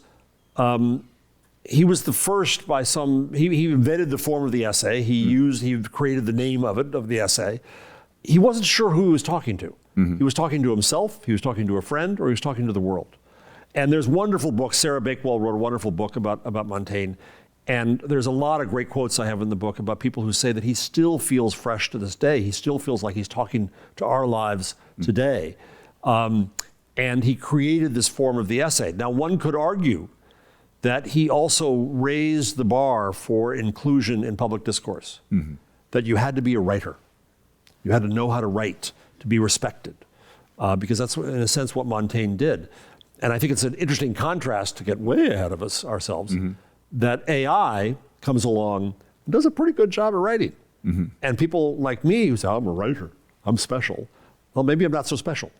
he was the first by he invented the form of the essay. He created the name of the essay. He wasn't sure who he was talking to. Mm-hmm. He was talking to himself, he was talking to a friend, or he was talking to the world. And there's wonderful books. Sarah Bakewell wrote a wonderful book about Montaigne. And there's a lot of great quotes I have in the book about people who say that he still feels fresh to this day. He still feels like he's talking to our lives today. And he created this form of the essay. Now, one could argue that he also raised the bar for inclusion in public discourse, that you had to be a writer. You had to know how to write to be respected, because that's, in a sense, what Montaigne did. And I think it's an interesting contrast to get way ahead of ourselves, that AI comes along and does a pretty good job of writing. And people like me who say, I'm a writer, I'm special. Well, maybe I'm not so special.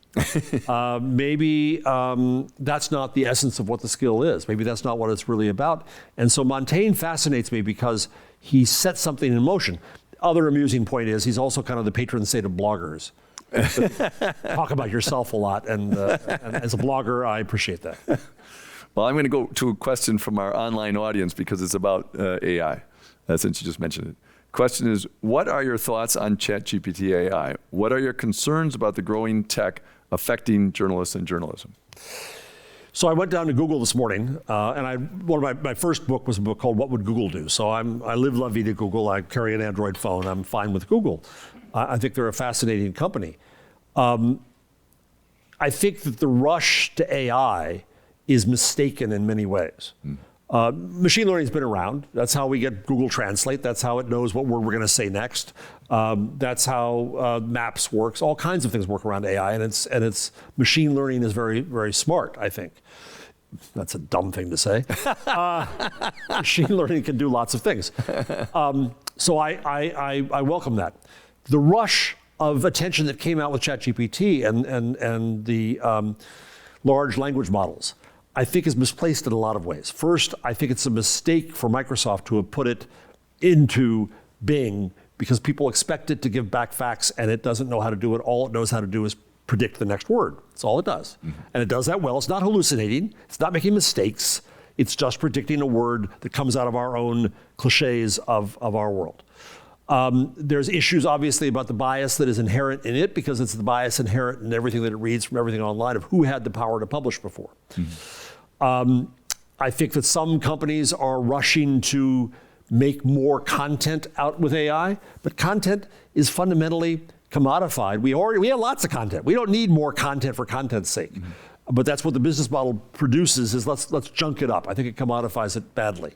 Maybe that's not the essence of what the skill is. Maybe that's not what it's really about. And so Montaigne fascinates me because he set something in motion. Other amusing point is he's also kind of the patron saint of bloggers. Talk about yourself a lot, and as a blogger, I appreciate that. Well, I'm going to go to a question from our online audience because it's about AI, since you just mentioned it. Question is, what are your thoughts on ChatGPT AI? What are your concerns about the growing tech affecting journalists and journalism? So I went down to Google this morning, and one of my first book was a book called What Would Google Do? So I live la vie to Google. I carry an Android phone. I'm fine with Google. I think they're a fascinating company. I think that the rush to AI is mistaken in many ways. Machine learning has been around. That's how we get Google Translate. That's how it knows what word we're going to say next. That's how Maps works. All kinds of things work around AI, and it's machine learning is very, very smart, I think. That's a dumb thing to say. Machine learning can do lots of things. So I welcome that. The rush of attention that came out with ChatGPT and the large language models, I think, is misplaced in a lot of ways. First, I think it's a mistake for Microsoft to have put it into Bing because people expect it to give back facts, and it doesn't know how to do it. All it knows how to do is predict the next word. That's all it does. And it does that well. It's not hallucinating. It's not making mistakes. It's just predicting a word that comes out of our own cliches of our world. There's issues, obviously, about the bias that is inherent in it, because it's the bias inherent in everything that it reads from everything online of who had the power to publish before. I think that some companies are rushing to make more content out with AI, but content is fundamentally commodified. We have lots of content. We don't need more content for content's sake. But that's what the business model produces, is let's junk it up. I think it commodifies it badly.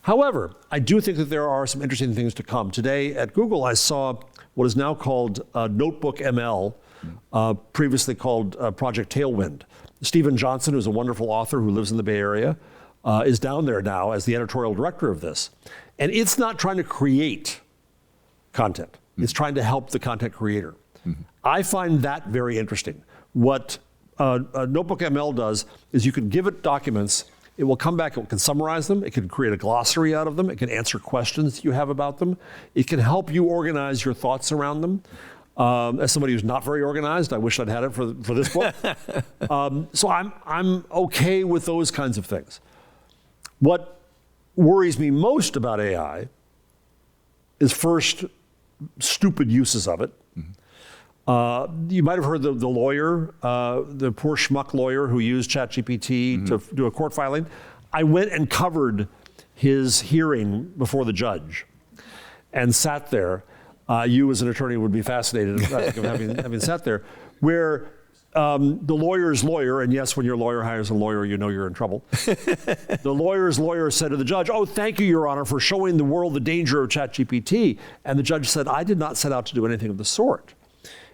However, I do think that there are some interesting things to come. Today at Google, I saw what is now called Notebook ML, previously called Project Tailwind. Stephen Johnson, who's a wonderful author who lives in the Bay Area, is down there now as the editorial director of this. And it's not trying to create content. It's trying to help the content creator. I find that very interesting. What Notebook ML does is you can give it documents. It will come back, it can summarize them, it can create a glossary out of them, it can answer questions you have about them, it can help you organize your thoughts around them. As somebody who's not very organized, I wish I'd had it for this book. So I'm okay with those kinds of things. What worries me most about AI is first, stupid uses of it. You might have heard the lawyer, the poor schmuck lawyer who used ChatGPT to do a court filing. I went and covered his hearing before the judge and sat there. You as an attorney would be fascinated of having sat there, where the lawyer's lawyer, and yes, when your lawyer hires a lawyer, you know you're in trouble. The lawyer's lawyer said to the judge, "Oh, thank you, Your Honor, for showing the world the danger of ChatGPT." And the judge said, "I did not set out to do anything of the sort."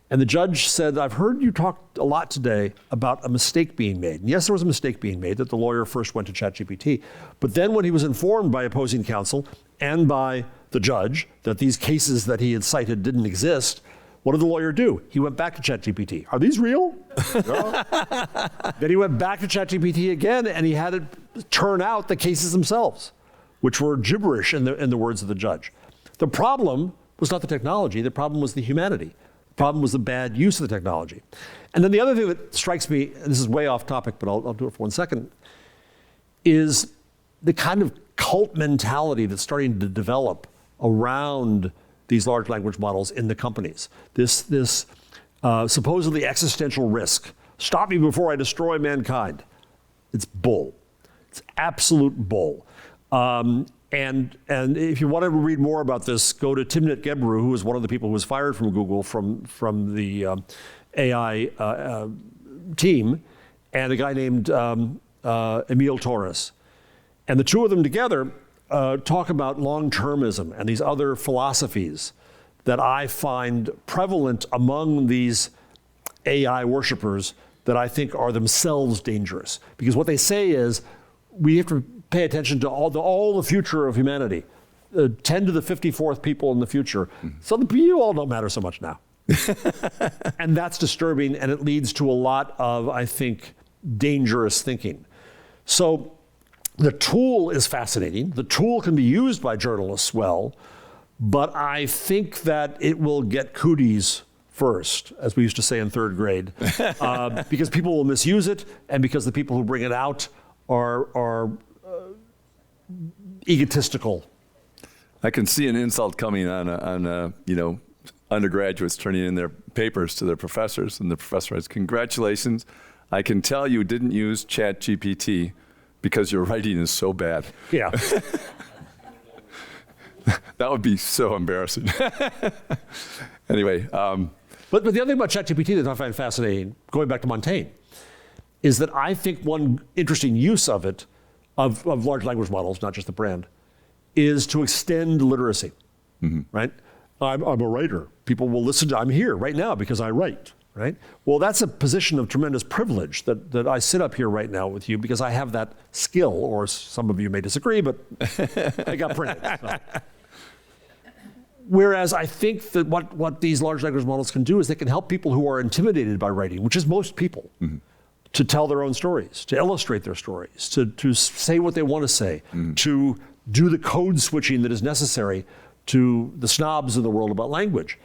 And the judge said, "I've heard you talk a lot today about a mistake being made." And yes, there was a mistake being made, that the lawyer first went to ChatGPT. But then when he was informed by opposing counsel and by the judge that these cases that he had cited didn't exist, what did the lawyer do? He went back to ChatGPT. "Are these real?" No. Then he went back to ChatGPT again, and he had it turn out the cases themselves, which were gibberish in the words of the judge. The problem was not the technology. The problem was the humanity. The problem was the bad use of the technology. And then the other thing that strikes me, and this is way off topic, but I'll do it for 1 second, is the kind of cult mentality that's starting to develop around these large language models in the companies. This supposedly existential risk. Stop me before I destroy mankind. It's bull. It's absolute bull. And if you want to read more about this, go to Timnit Gebru, who was one of the people who was fired from Google from the AI team, and a guy named Emil Torres. And the two of them together talk about long-termism and these other philosophies that I find prevalent among these AI worshipers that I think are themselves dangerous. Because what they say is, we have to pay attention to all the future of humanity, 10 to the 54th people in the future. So you all don't matter so much now. And that's disturbing, and it leads to a lot of, I think, dangerous thinking. So the tool is fascinating. The tool can be used by journalists well, but I think that it will get cooties first, as we used to say in 3rd grade, because people will misuse it, and because the people who bring it out are egotistical. I can see an insult coming on undergraduates turning in their papers to their professors, and the professor says, "Congratulations, I can tell you didn't use ChatGPT because your writing is so bad." Yeah. That would be so embarrassing. Anyway. But the other thing about ChatGPT that I find fascinating, going back to Montaigne, is that I think one interesting use of it, of large language models, not just the brand, is to extend literacy, right? I'm a writer. People will listen to, I'm here right now because I write, right? Well, that's a position of tremendous privilege that I sit up here right now with you because I have that skill, or some of you may disagree, but I got printed. So. Whereas I think that what these large language models can do is they can help people who are intimidated by writing, which is most people, to tell their own stories, to illustrate their stories, to say what they want to say, to do the code switching that is necessary to the snobs in the world about language.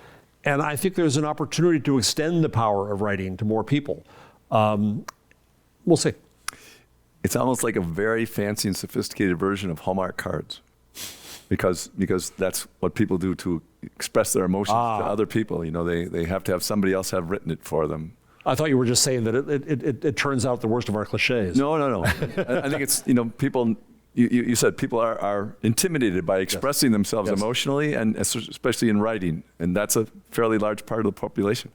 And I think there's an opportunity to extend the power of writing to more people. We'll see. It's almost like a very fancy and sophisticated version of Hallmark cards. Because that's what people do to express their emotions to other people. You know, they have to have somebody else have written it for them. I thought you were just saying that it turns out the worst of our cliches. No. I think it's, people, you said people are intimidated by expressing themselves emotionally, and especially in writing. And that's a fairly large part of the population.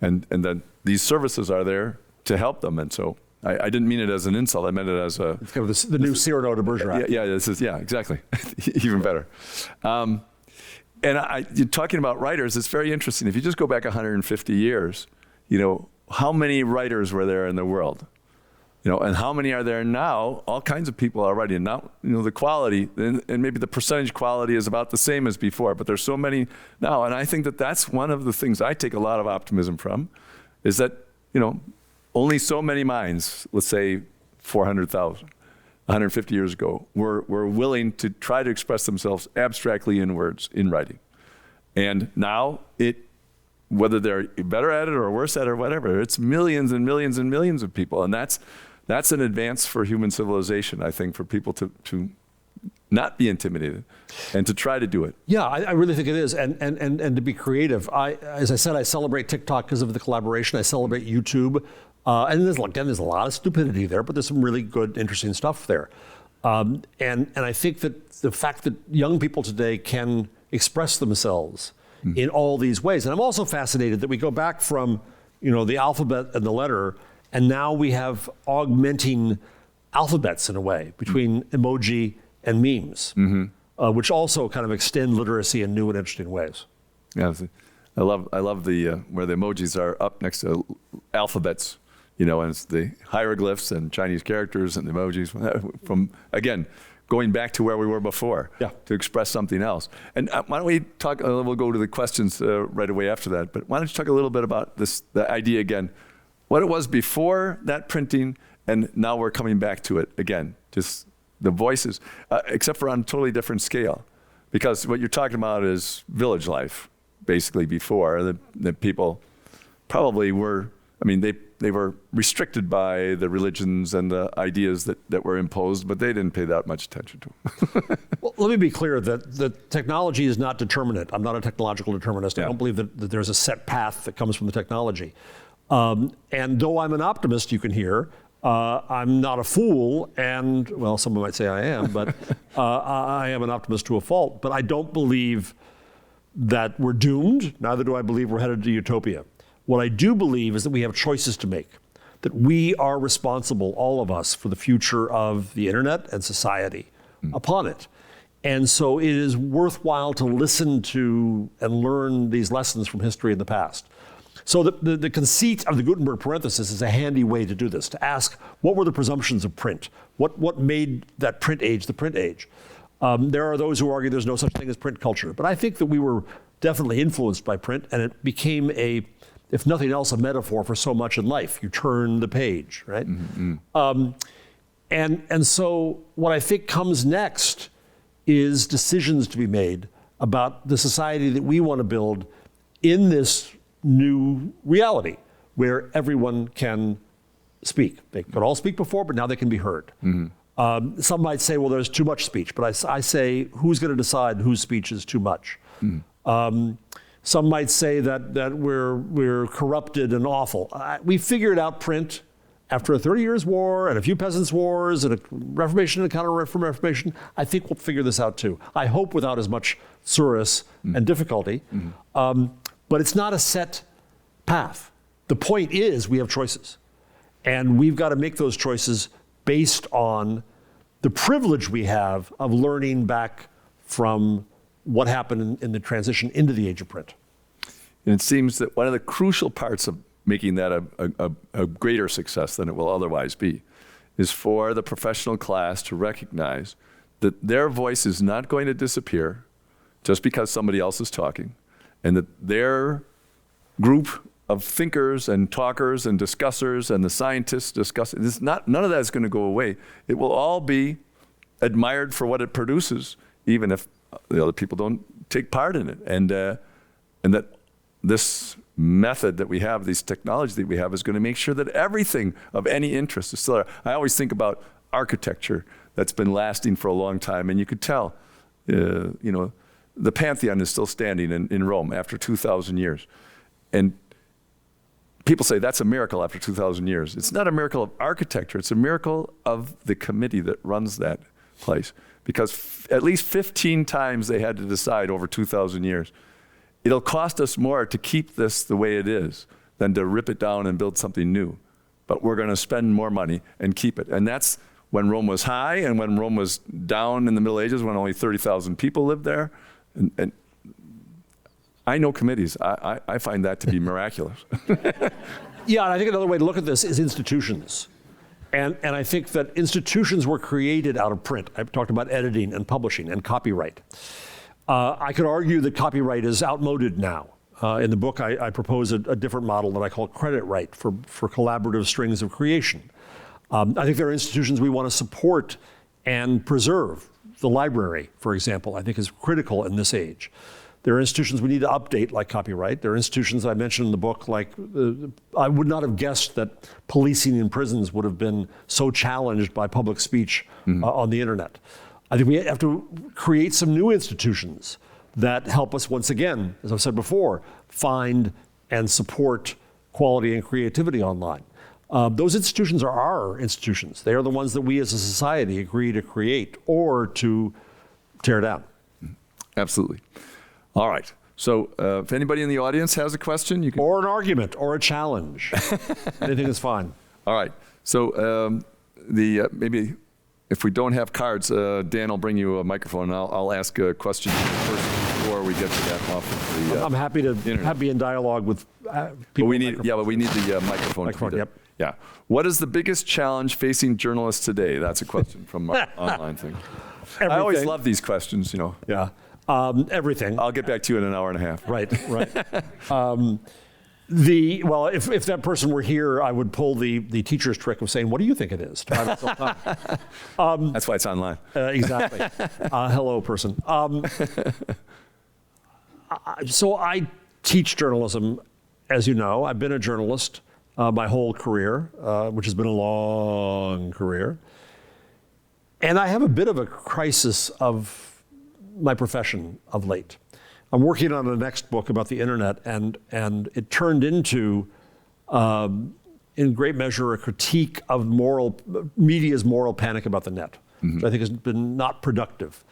And then these services are there to help them. And so I didn't mean it as an insult. I meant it as a... It's kind of the new Cyrano de Bergerac. Yeah, exactly. Even better. And you're talking about writers, it's very interesting. If you just go back 150 years, how many writers were there in the world? And how many are there now? All kinds of people are writing. Now, the quality, and maybe the percentage quality is about the same as before, but there's so many now. And I think that that's one of the things I take a lot of optimism from, is that, only so many minds, let's say 400,000, 150 years ago were willing to try to express themselves abstractly in words, in writing. And now whether they're better at it or worse at it or whatever, it's millions and millions and millions of people. And that's an advance for human civilization, I think, for people to not be intimidated and to try to do it. Yeah, I really think it is, and to be creative. As I said, I celebrate TikTok because of the collaboration. I celebrate YouTube, and there's a lot of stupidity there, but there's some really good, interesting stuff there. And I think that the fact that young people today can express themselves in all these ways, and I'm also fascinated that we go back from the alphabet and the letter, and now we have augmenting alphabets in a way between emoji and memes, which also kind of extend literacy in new and interesting ways. Yeah, I love the where the emojis are up next to alphabets, and it's the hieroglyphs and Chinese characters and the emojis from, again, going back to where we were before, to express something else. And why don't we talk? We'll go to the questions right away after that. But why don't you talk a little bit about the idea again, what it was before that printing, and now we're coming back to it again. Just the voices, except for on a totally different scale, because what you're talking about is village life, basically. Before the people probably were, they were restricted by the religions and the ideas that were imposed, but they didn't pay that much attention to them. Well, let me be clear that the technology is not determinate. I'm not a technological determinist. I don't believe that there's a set path that comes from the technology. And though I'm an optimist, you can hear, I'm not a fool, and, well, someone might say I am, but I am an optimist to a fault. But I don't believe that we're doomed, neither do I believe we're headed to utopia. What I do believe is that we have choices to make, that we are responsible, all of us, for the future of the internet and society upon it. And so it is worthwhile to listen to and learn these lessons from history in the past. So the conceit of the Gutenberg parenthesis is a handy way to do this, to ask what were the presumptions of print? What made that print age the print age? There are those who argue there's no such thing as print culture, but I think that we were definitely influenced by print, and it became if nothing else, a metaphor for so much in life. You turn the page, right? And so what I think comes next is decisions to be made about the society that we want to build in this new reality where everyone can speak. They could all speak before, but now they can be heard. Some might say, well, there's too much speech, but I say, who's going to decide whose speech is too much? Some might say that we're corrupted and awful. We figured out print after a 30 Years' War and a few Peasants' Wars and a Reformation and a Counter-Reformation. I think we'll figure this out too. I hope without as much surus and difficulty. But it's not a set path. The point is we have choices. And we've got to make those choices based on the privilege we have of learning back from what happened in the transition into the age of print. And it seems that one of the crucial parts of making that a greater success than it will otherwise be is for the professional class to recognize that their voice is not going to disappear just because somebody else is talking, and that their group of thinkers and talkers and discussers and the scientists discussing, none of that is going to go away. It will all be admired for what it produces, even if the other people don't take part in it. And that this method that we have, these technologies that we have, is going to make sure that everything of any interest is still there. I always think about architecture that's been lasting for a long time, and you could tell, the Pantheon is still standing in Rome after 2,000 years. And people say that's a miracle after 2,000 years. It's not a miracle of architecture. It's a miracle of the committee that runs that place. Because at least 15 times they had to decide over 2,000 years. It'll cost us more to keep this the way it is than to rip it down and build something new. But we're going to spend more money and keep it. And that's when Rome was high and when Rome was down in the Middle Ages, when only 30,000 people lived there. And I know committees. I find that to be miraculous. Yeah, and I think another way to look at this is institutions. And I think that institutions were created out of print. I've talked about editing and publishing and copyright. I could argue that copyright is outmoded now. In the book, I propose a different model that I call credit right for collaborative strings of creation. I think there are institutions we want to support and preserve. The library, for example, I think is critical in this age. There are institutions we need to update, like copyright. There are institutions I mentioned in the book, like I would not have guessed that policing in prisons would have been so challenged by public speech on the internet. I think we have to create some new institutions that help us, once again, as I've said before, find and support quality and creativity online. Those institutions are our institutions. They are the ones that we as a society agree to create or to tear down. Absolutely. All right. So if anybody in the audience has a question, you can. Or an argument or a challenge. Anything is fine. All right. So maybe if we don't have cards, Dan will bring you a microphone, and I'll ask a question first before we get to that off of the I'm happy to be in dialogue with people. But we need the microphone. Microphone, yep. Yeah. What is the biggest challenge facing journalists today? That's a question from our online thing. Everything. I always love these questions, Yeah. Everything. I'll get back to you in an hour and a half. Right. If that person were here, I would pull the teacher's trick of saying, "What do you think it is?" To buy myself time. That's why it's online. Exactly. Hello, person. So I teach journalism, as you know. I've been a journalist my whole career, which has been a long career. And I have a bit of a crisis of my profession of late. I'm working on the next book about the internet, and it turned into, in great measure, a critique of media's moral panic about the net, which I think has been not productive.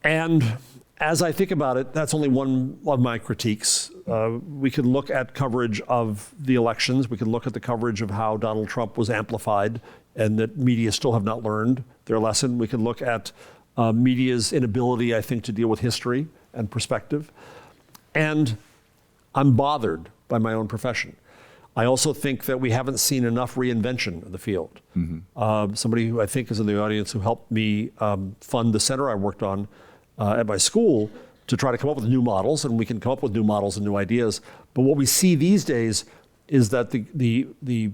And as I think about it, that's only one of my critiques. We could look at coverage of the elections. We could look at the coverage of how Donald Trump was amplified and that media still have not learned their lesson. We could look at media's inability, I think, to deal with history and perspective. And I'm bothered by my own profession. I also think that we haven't seen enough reinvention in the field. Somebody who I think is in the audience who helped me fund the center I worked on at my school to try to come up with new models, and we can come up with new models and new ideas. But what we see these days is that the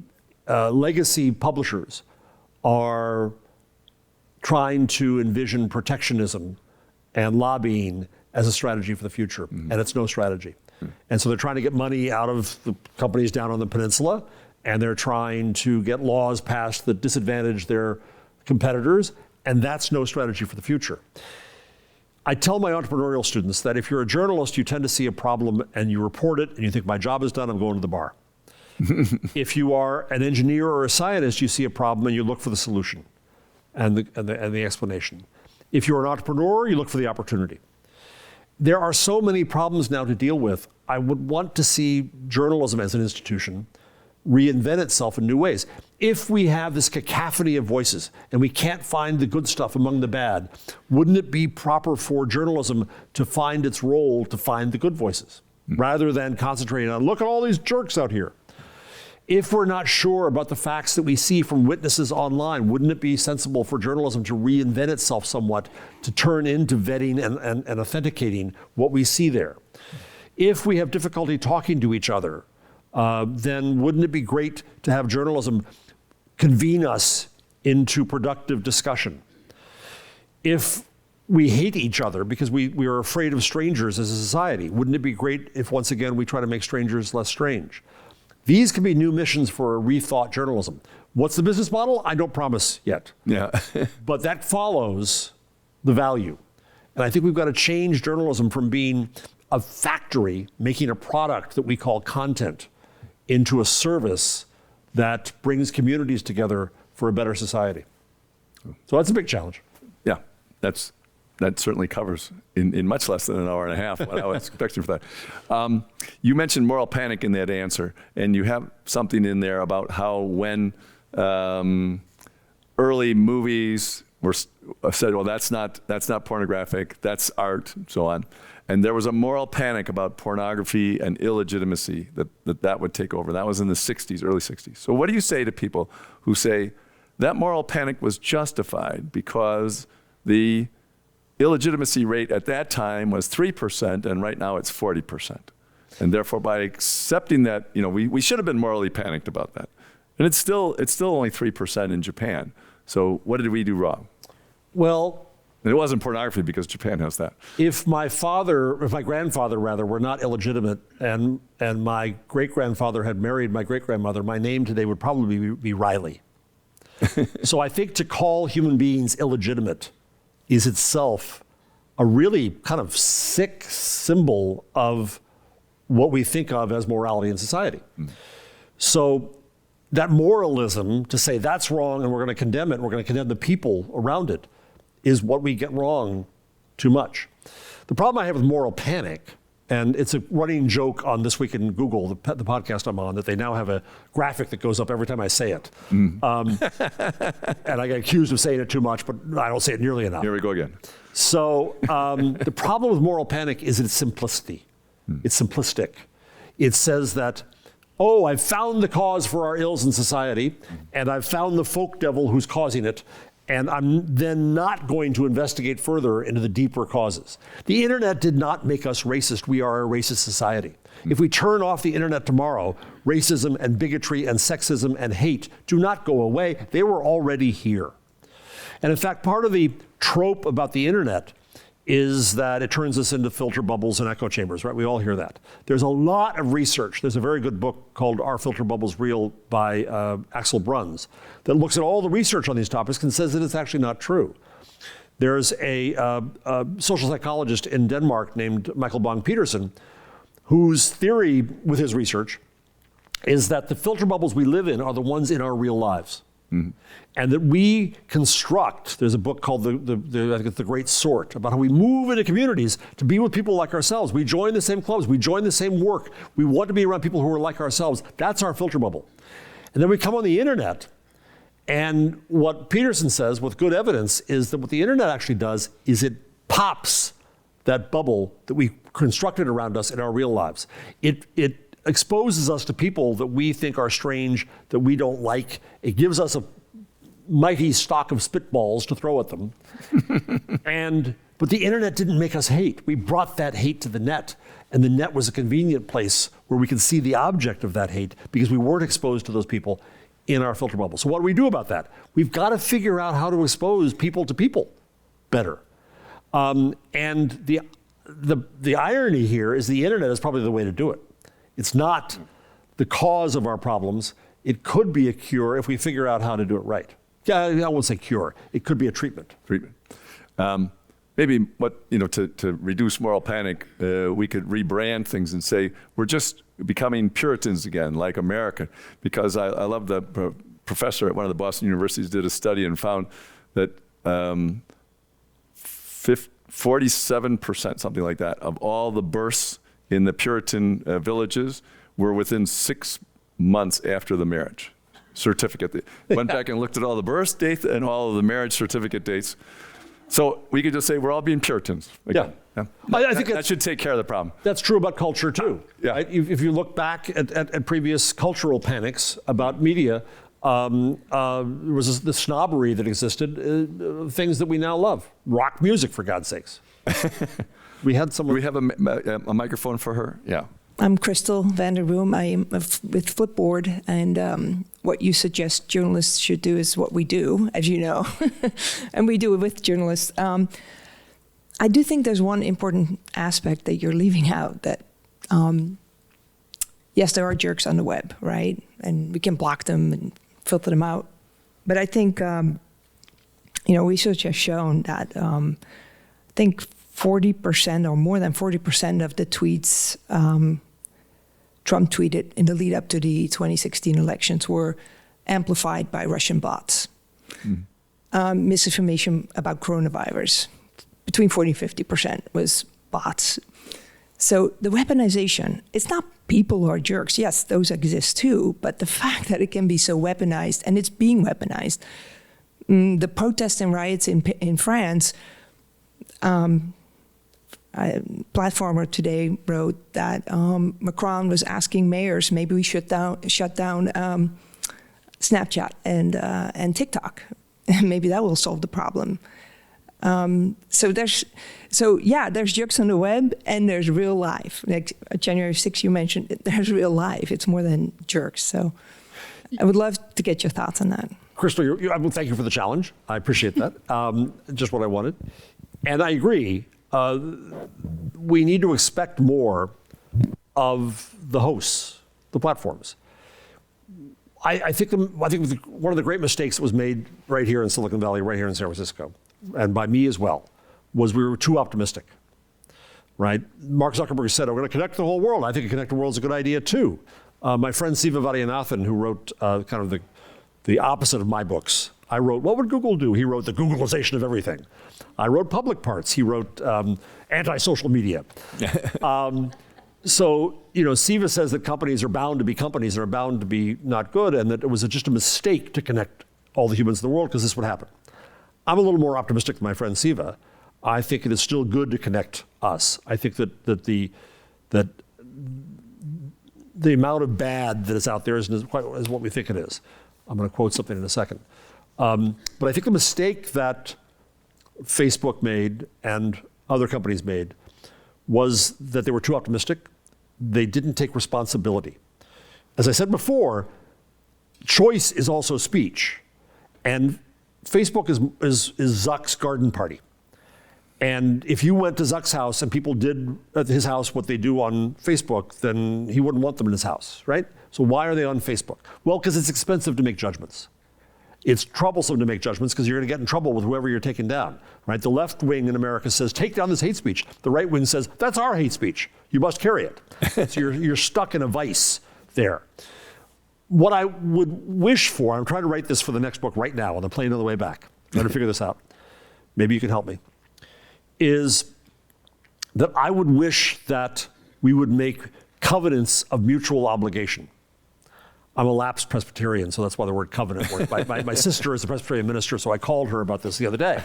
legacy publishers are trying to envision protectionism and lobbying as a strategy for the future, and it's no strategy. And so they're trying to get money out of the companies down on the peninsula, and they're trying to get laws passed that disadvantage their competitors, and that's no strategy for the future. I tell my entrepreneurial students that if you're a journalist, you tend to see a problem and you report it, and you think, my job is done, I'm going to the bar. If you are an engineer or a scientist, you see a problem and you look for the solution and the explanation. If you're an entrepreneur, you look for the opportunity. There are so many problems now to deal with. I would want to see journalism as an institution reinvent itself in new ways. If we have this cacophony of voices and we can't find the good stuff among the bad, wouldn't it be proper for journalism to find its role to find the good voices, rather than concentrating on, look at all these jerks out here? If we're not sure about the facts that we see from witnesses online, wouldn't it be sensible for journalism to reinvent itself somewhat, to turn into vetting and authenticating what we see there? If we have difficulty talking to each other, then wouldn't it be great to have journalism convene us into productive discussion? If we hate each other because we are afraid of strangers as a society, wouldn't it be great if once again we try to make strangers less strange? These can be new missions for rethought journalism. What's the business model? I don't promise yet. Yeah. But that follows the value. And I think we've got to change journalism from being a factory making a product that we call content into a service that brings communities together for a better society. So that's a big challenge. Yeah, that certainly covers in much less than an hour and a half what I was expecting for that. You mentioned moral panic in that answer, and you have something in there about how when early movies were said, well, that's not pornographic, that's art, and so on. And there was a moral panic about pornography and illegitimacy that would take over. That was in the 60s, early 60s. So what do you say to people who say that moral panic was justified because the illegitimacy rate at that time was 3%, and right now it's 40%. And therefore, by accepting that, we should have been morally panicked about that. And it's still only 3% in Japan. So what did we do wrong? Well, And it wasn't pornography because Japan has that. if my grandfather rather, were not illegitimate, and my great-grandfather had married my great-grandmother, my name today would probably be Riley. So I think to call human beings illegitimate is itself a really kind of sick symbol of what we think of as morality in society. So that moralism, to say that's wrong and we're going to condemn it, we're going to condemn the people around it, is what we get wrong too much. The problem I have with moral panic, and it's a running joke on This Week in Google, the podcast I'm on, that they now have a graphic that goes up every time I say it. And I get accused of saying it too much, but I don't say it nearly enough. Here we go again. So the problem with moral panic is its simplicity. It's simplistic. It says that, oh, I've found the cause for our ills in society, and I've found the folk devil who's causing it, and I'm then not going to investigate further into the deeper causes. The internet did not make us racist. We are a racist society. If we turn off the internet tomorrow, racism and bigotry and sexism and hate do not go away. They were already here. And in fact, part of the trope about the internet is that it turns us into filter bubbles and echo chambers, right? We all hear that. There's a lot of research. There's a very good book called Are Filter Bubbles Real by Axel Bruns that looks at all the research on these topics and says that it's actually not true. There's a social psychologist in Denmark named Michael Bang-Petersen whose theory with his research is that the filter bubbles we live in are the ones in our real lives. And that we construct, there's a book called I think it's The Great Sort, about how we move into communities to be with people like ourselves. We join the same clubs, we join the same work. We want to be around people who are like ourselves. That's our filter bubble. And then we come on the internet, and what Peterson says with good evidence is that what the internet actually does is it pops that bubble that we constructed around us in our real lives. It exposes us to people that we think are strange, that we don't like. It gives us a mighty stock of spitballs to throw at them. But the internet didn't make us hate. We brought that hate to the net, and the net was a convenient place where we could see the object of that hate because we weren't exposed to those people in our filter bubble. So what do we do about that? We've got to figure out how to expose people to people better. And the irony here is the internet is probably the way to do it. It's not the cause of our problems. It could be a cure if we figure out how to do it right. Yeah, I won't say cure. It could be a treatment. Maybe to reduce moral panic, we could rebrand things and say we're just becoming Puritans again, like America. Because I love the professor at one of the Boston universities did a study and found that 47%, something like that, of all the births in the Puritan villages were within 6 months after the marriage certificate. They went back and looked at all the birth dates and all of the marriage certificate dates. So we could just say we're all being Puritans again. Yeah. I think that should take care of the problem. That's true about culture too. Yeah. Right? If you look back at previous cultural panics about media, there was the snobbery that existed, things that we now love. Rock music, for God's sakes. We had someone. Do we have a microphone for her? Yeah. I'm Crystal van der Boom. I am with Flipboard, and what you suggest journalists should do is what we do, as you know, and we do it with journalists. I do think there's one important aspect that you're leaving out, that yes, there are jerks on the web, right? And we can block them and filter them out. But I think, research has shown that I think 40% or more than 40% of the tweets Trump tweeted in the lead up to the 2016 elections were amplified by Russian bots. Misinformation about coronavirus, between 40 and 50% was bots. So the weaponization, it's not people who are jerks. Yes, those exist too, but the fact that it can be so weaponized, and it's being weaponized. The protests and riots in France, Platformer today wrote that Macron was asking mayors, maybe we shut down Snapchat and TikTok. Maybe that will solve the problem. There's jokes on the web and there's real life. Like January 6th, you mentioned, there's real life. It's more than jerks. So I would love to get your thoughts on that. Crystal, I will thank you for the challenge. I appreciate that. Just what I wanted. And I agree. We need to expect more of the hosts, the platforms. I think one of the great mistakes that was made right here in Silicon Valley, right here in San Francisco, and by me as well, was we were too optimistic. Right? Mark Zuckerberg said, "We're going to connect the whole world." I think a connected world is a good idea too. My friend Siva Vaidyanathan, who wrote kind of the opposite of my books, I wrote, "What would Google do?" He wrote the Googleization of everything. I wrote public parts. He wrote anti-social media. So, Siva says that companies are bound to be companies and are bound to be not good, and that it was just a mistake to connect all the humans in the world because this would happen. I'm a little more optimistic than my friend Siva. I think it is still good to connect us. I think that the amount of bad that is out there isn't quite as what we think it is. I'm going to quote something in a second. But I think the mistake that Facebook made and other companies made was that they were too optimistic. They didn't take responsibility. As I said before, choice is also speech. And Facebook is Zuck's garden party. And if you went to Zuck's house and people did at his house what they do on Facebook, then he wouldn't want them in his house, right? So why are they on Facebook? Well, because it's expensive to make judgments. It's troublesome to make judgments because you're going to get in trouble with whoever you're taking down, right? The left wing in America says, take down this hate speech. The right wing says, that's our hate speech. You must carry it. So you're stuck in a vice there. What I would wish for, I'm trying to write this for the next book right now on the plane on the way back. I'm trying to figure this out. Maybe you can help me. Is that I would wish that we would make covenants of mutual obligation. I'm a lapsed Presbyterian, so that's why the word covenant works. My sister is a Presbyterian minister, so I called her about this the other day.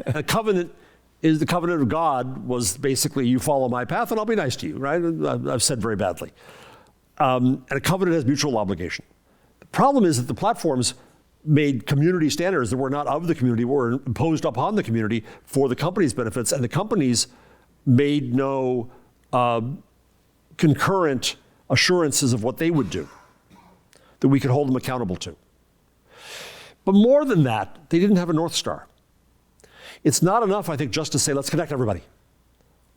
A covenant is the covenant of God was basically you follow my path and I'll be nice to you, right? I've said very badly. And a covenant has mutual obligation. The problem is that the platforms made community standards that were not of the community, were imposed upon the community for the company's benefits, and the companies made no concurrent assurances of what they would do that we could hold them accountable to. But more than that, they didn't have a North Star. It's not enough, I think, just to say, let's connect everybody.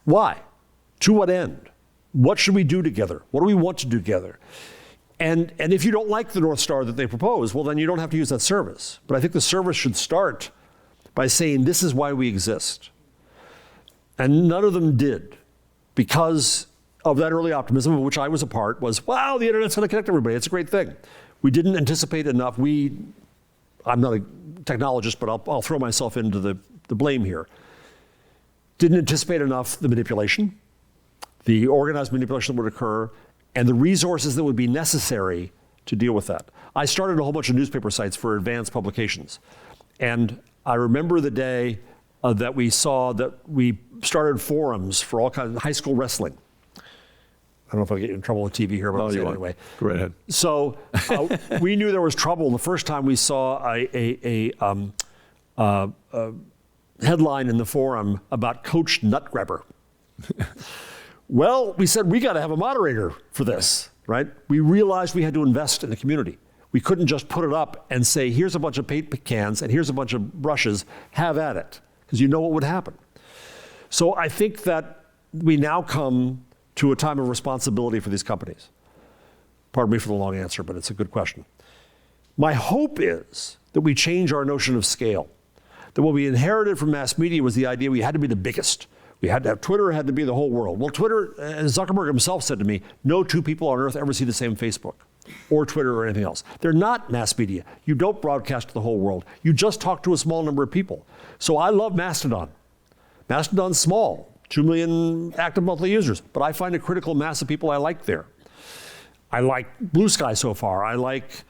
Why? To what end? What should we do together? What do we want to do together? And if you don't like the North Star that they propose, well, then you don't have to use that service. But I think the service should start by saying, this is why we exist. And none of them did, because of that early optimism, of which I was a part, was, wow, the internet's going to connect everybody. It's a great thing. We didn't anticipate enough. I'm not a technologist, but I'll throw myself into the blame here. Didn't anticipate enough the manipulation, the organized manipulation that would occur, and the resources that would be necessary to deal with that. I started a whole bunch of newspaper sites for advanced publications. And I remember the day that we saw that we started forums for all kinds of high school wrestling. I don't know if I'll get you in trouble with TV here, but I'll say it anyway. Go right ahead. So we knew there was trouble the first time we saw a headline in the forum about Coach Nutgrabber. Well, we said, we got to have a moderator for this, right? We realized we had to invest in the community. We couldn't just put it up and say, here's a bunch of paint cans and here's a bunch of brushes, have at it, because you know what would happen. So I think that we now come to a time of responsibility for these companies. Pardon me for the long answer, but it's a good question. My hope is that we change our notion of scale. That what we inherited from mass media was the idea we had to be the biggest. We had to have Twitter, had to be the whole world. Well, Twitter, as Zuckerberg himself said to me, no two people on earth ever see the same Facebook or Twitter or anything else. They're not mass media. You don't broadcast to the whole world. You just talk to a small number of people. So I love Mastodon. Mastodon's small, 2 million active monthly users, but I find a critical mass of people I like there. I like Blue Sky so far. I like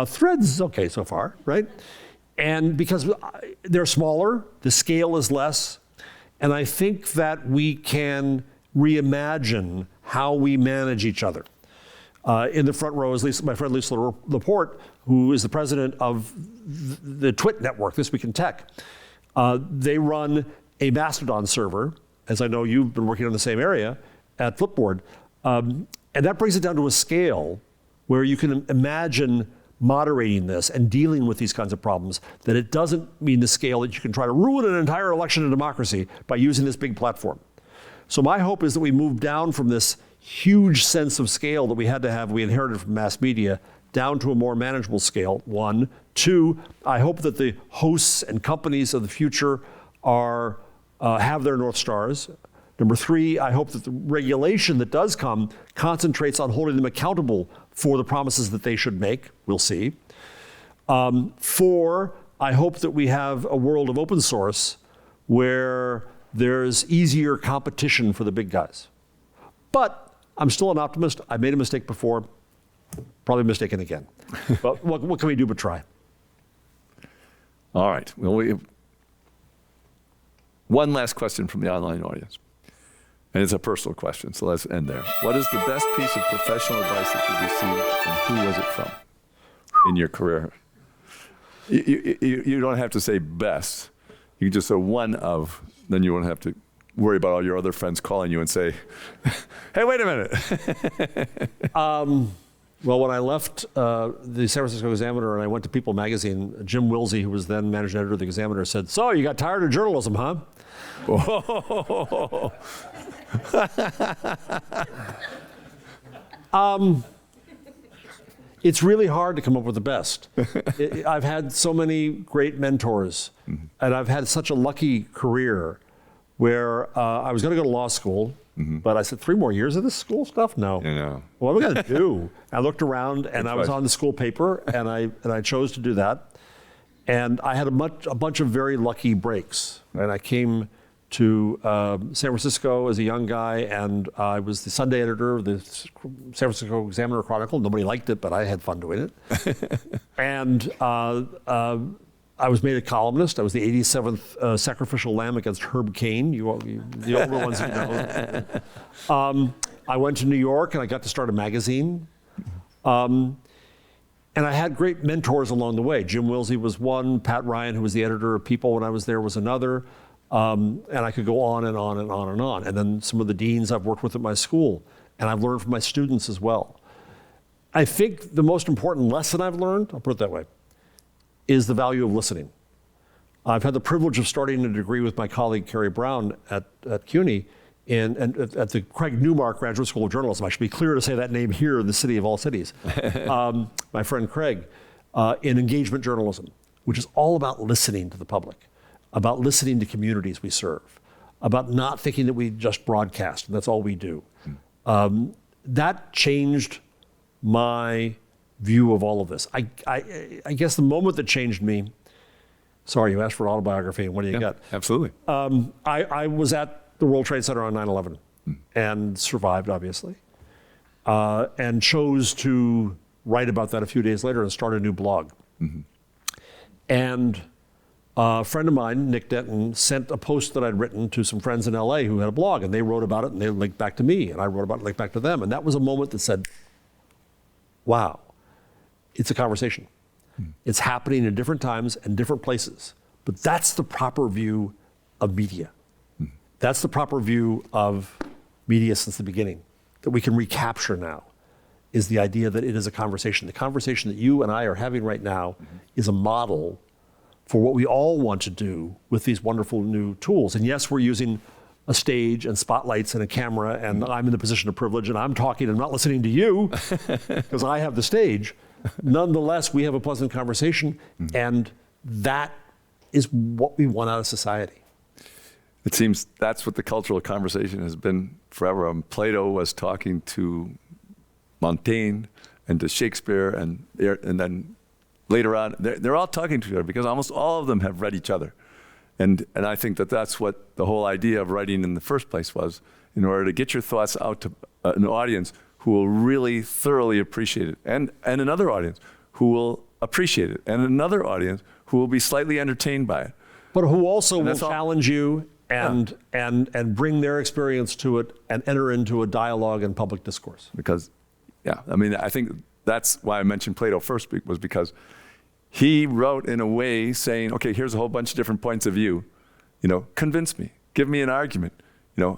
Threads okay so far, right? And because they're smaller, the scale is less, and I think that we can reimagine how we manage each other. In the front row is my friend Lisa Laporte, who is the president of the Twit network, This Week in Tech. They run a Mastodon server, as I know you've been working on the same area, at Flipboard. And that brings it down to a scale where you can imagine moderating this and dealing with these kinds of problems, that it doesn't mean the scale that you can try to ruin an entire election in democracy by using this big platform. So my hope is that we move down from this huge sense of scale that we inherited from mass media, down to a more manageable scale, one. Two, I hope that the hosts and companies of the future have their North Stars. Number three, I hope that the regulation that does come concentrates on holding them accountable for the promises that they should make. We'll see. Four, I hope that we have a world of open source where there's easier competition for the big guys. But I'm still an optimist. I made a mistake before, probably mistaken again. But what can we do but try? All right. Well, one last question from the online audience. And it's a personal question, so let's end there. What is the best piece of professional advice that you've received, and who was it from in your career? You don't have to say best. You can just say one of, then you won't have to worry about all your other friends calling you and say, hey, wait a minute. Well, when I left the San Francisco Examiner and I went to People magazine, Jim Wilsey, who was then managing editor of the Examiner, said, so you got tired of journalism, huh? It's really hard to come up with the best. I've had so many great mentors, and I've had such a lucky career where I was going to go to law school, but I said, 3 more years of this school stuff? No. Yeah. What am I going to do? I looked around, and I was on the school paper, and I chose to do that. And I had a bunch of very lucky breaks. And I came to San Francisco as a young guy, and I was the Sunday editor of the San Francisco Examiner Chronicle. Nobody liked it, but I had fun doing it. And I was made a columnist. I was the 87th sacrificial lamb against Herb Cain. The older ones you know. I went to New York, and I got to start a magazine. And I had great mentors along the way. Jim Wilsey was one. Pat Ryan, who was the editor of People when I was there, was another. And I could go on and on and on and on. And then some of the deans I've worked with at my school, and I've learned from my students as well. I think the most important lesson I've learned, I'll put it that way, is the value of listening. I've had the privilege of starting a degree with my colleague Carrie Brown at CUNY and at the Craig Newmark Graduate School of Journalism. I should be clear to say that name here in the city of all cities. My friend Craig, in engagement journalism, which is all about listening to the public, about listening to communities we serve, about not thinking that we just broadcast and that's all we do. That changed my view of all of this. I guess the moment that changed me, sorry, you asked for autobiography, and what do you got? Absolutely. I was at the World Trade Center on 9/11 and survived, obviously, and chose to write about that a few days later and start a new blog. And a friend of mine, Nick Denton, sent a post that I'd written to some friends in LA who had a blog, and they wrote about it, and they linked back to me, and I wrote about it, linked back to them. And that was a moment that said, wow, it's a conversation. It's happening in different times and different places. But that's the proper view of media. That's the proper view of media since the beginning, that we can recapture now, is the idea that it is a conversation. The conversation that you and I are having right now is a model for what we all want to do with these wonderful new tools. And yes, we're using a stage and spotlights and a camera, and I'm in the position of privilege, and I'm talking and not listening to you because I have the stage. Nonetheless, we have a pleasant conversation, and that is what we want out of society. It seems that's what the cultural conversation has been forever. Plato was talking to Montaigne and to Shakespeare, and then later on, they're all talking to each other because almost all of them have read each other. And I think that that's what the whole idea of writing in the first place was, in order to get your thoughts out to an audience who will really thoroughly appreciate it, and another audience who will appreciate it, and another audience who will be slightly entertained by it. But who also will challenge you and bring their experience to it and enter into a dialogue and public discourse. Because, I think that's why I mentioned Plato first, was because he wrote in a way saying, okay, here's a whole bunch of different points of view. Convince me, give me an argument.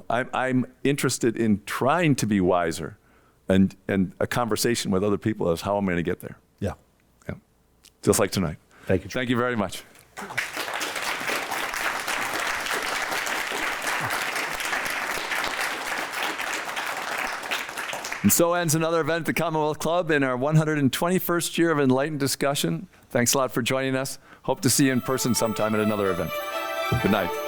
I'm interested in trying to be wiser, and a conversation with other people is how I'm going to get there. Yeah. Yeah. just like tonight. Thank you. Thank you very much. And so ends another event at the Commonwealth Club in our 121st year of enlightened discussion. Thanks a lot for joining us. Hope to see you in person sometime at another event. Good night.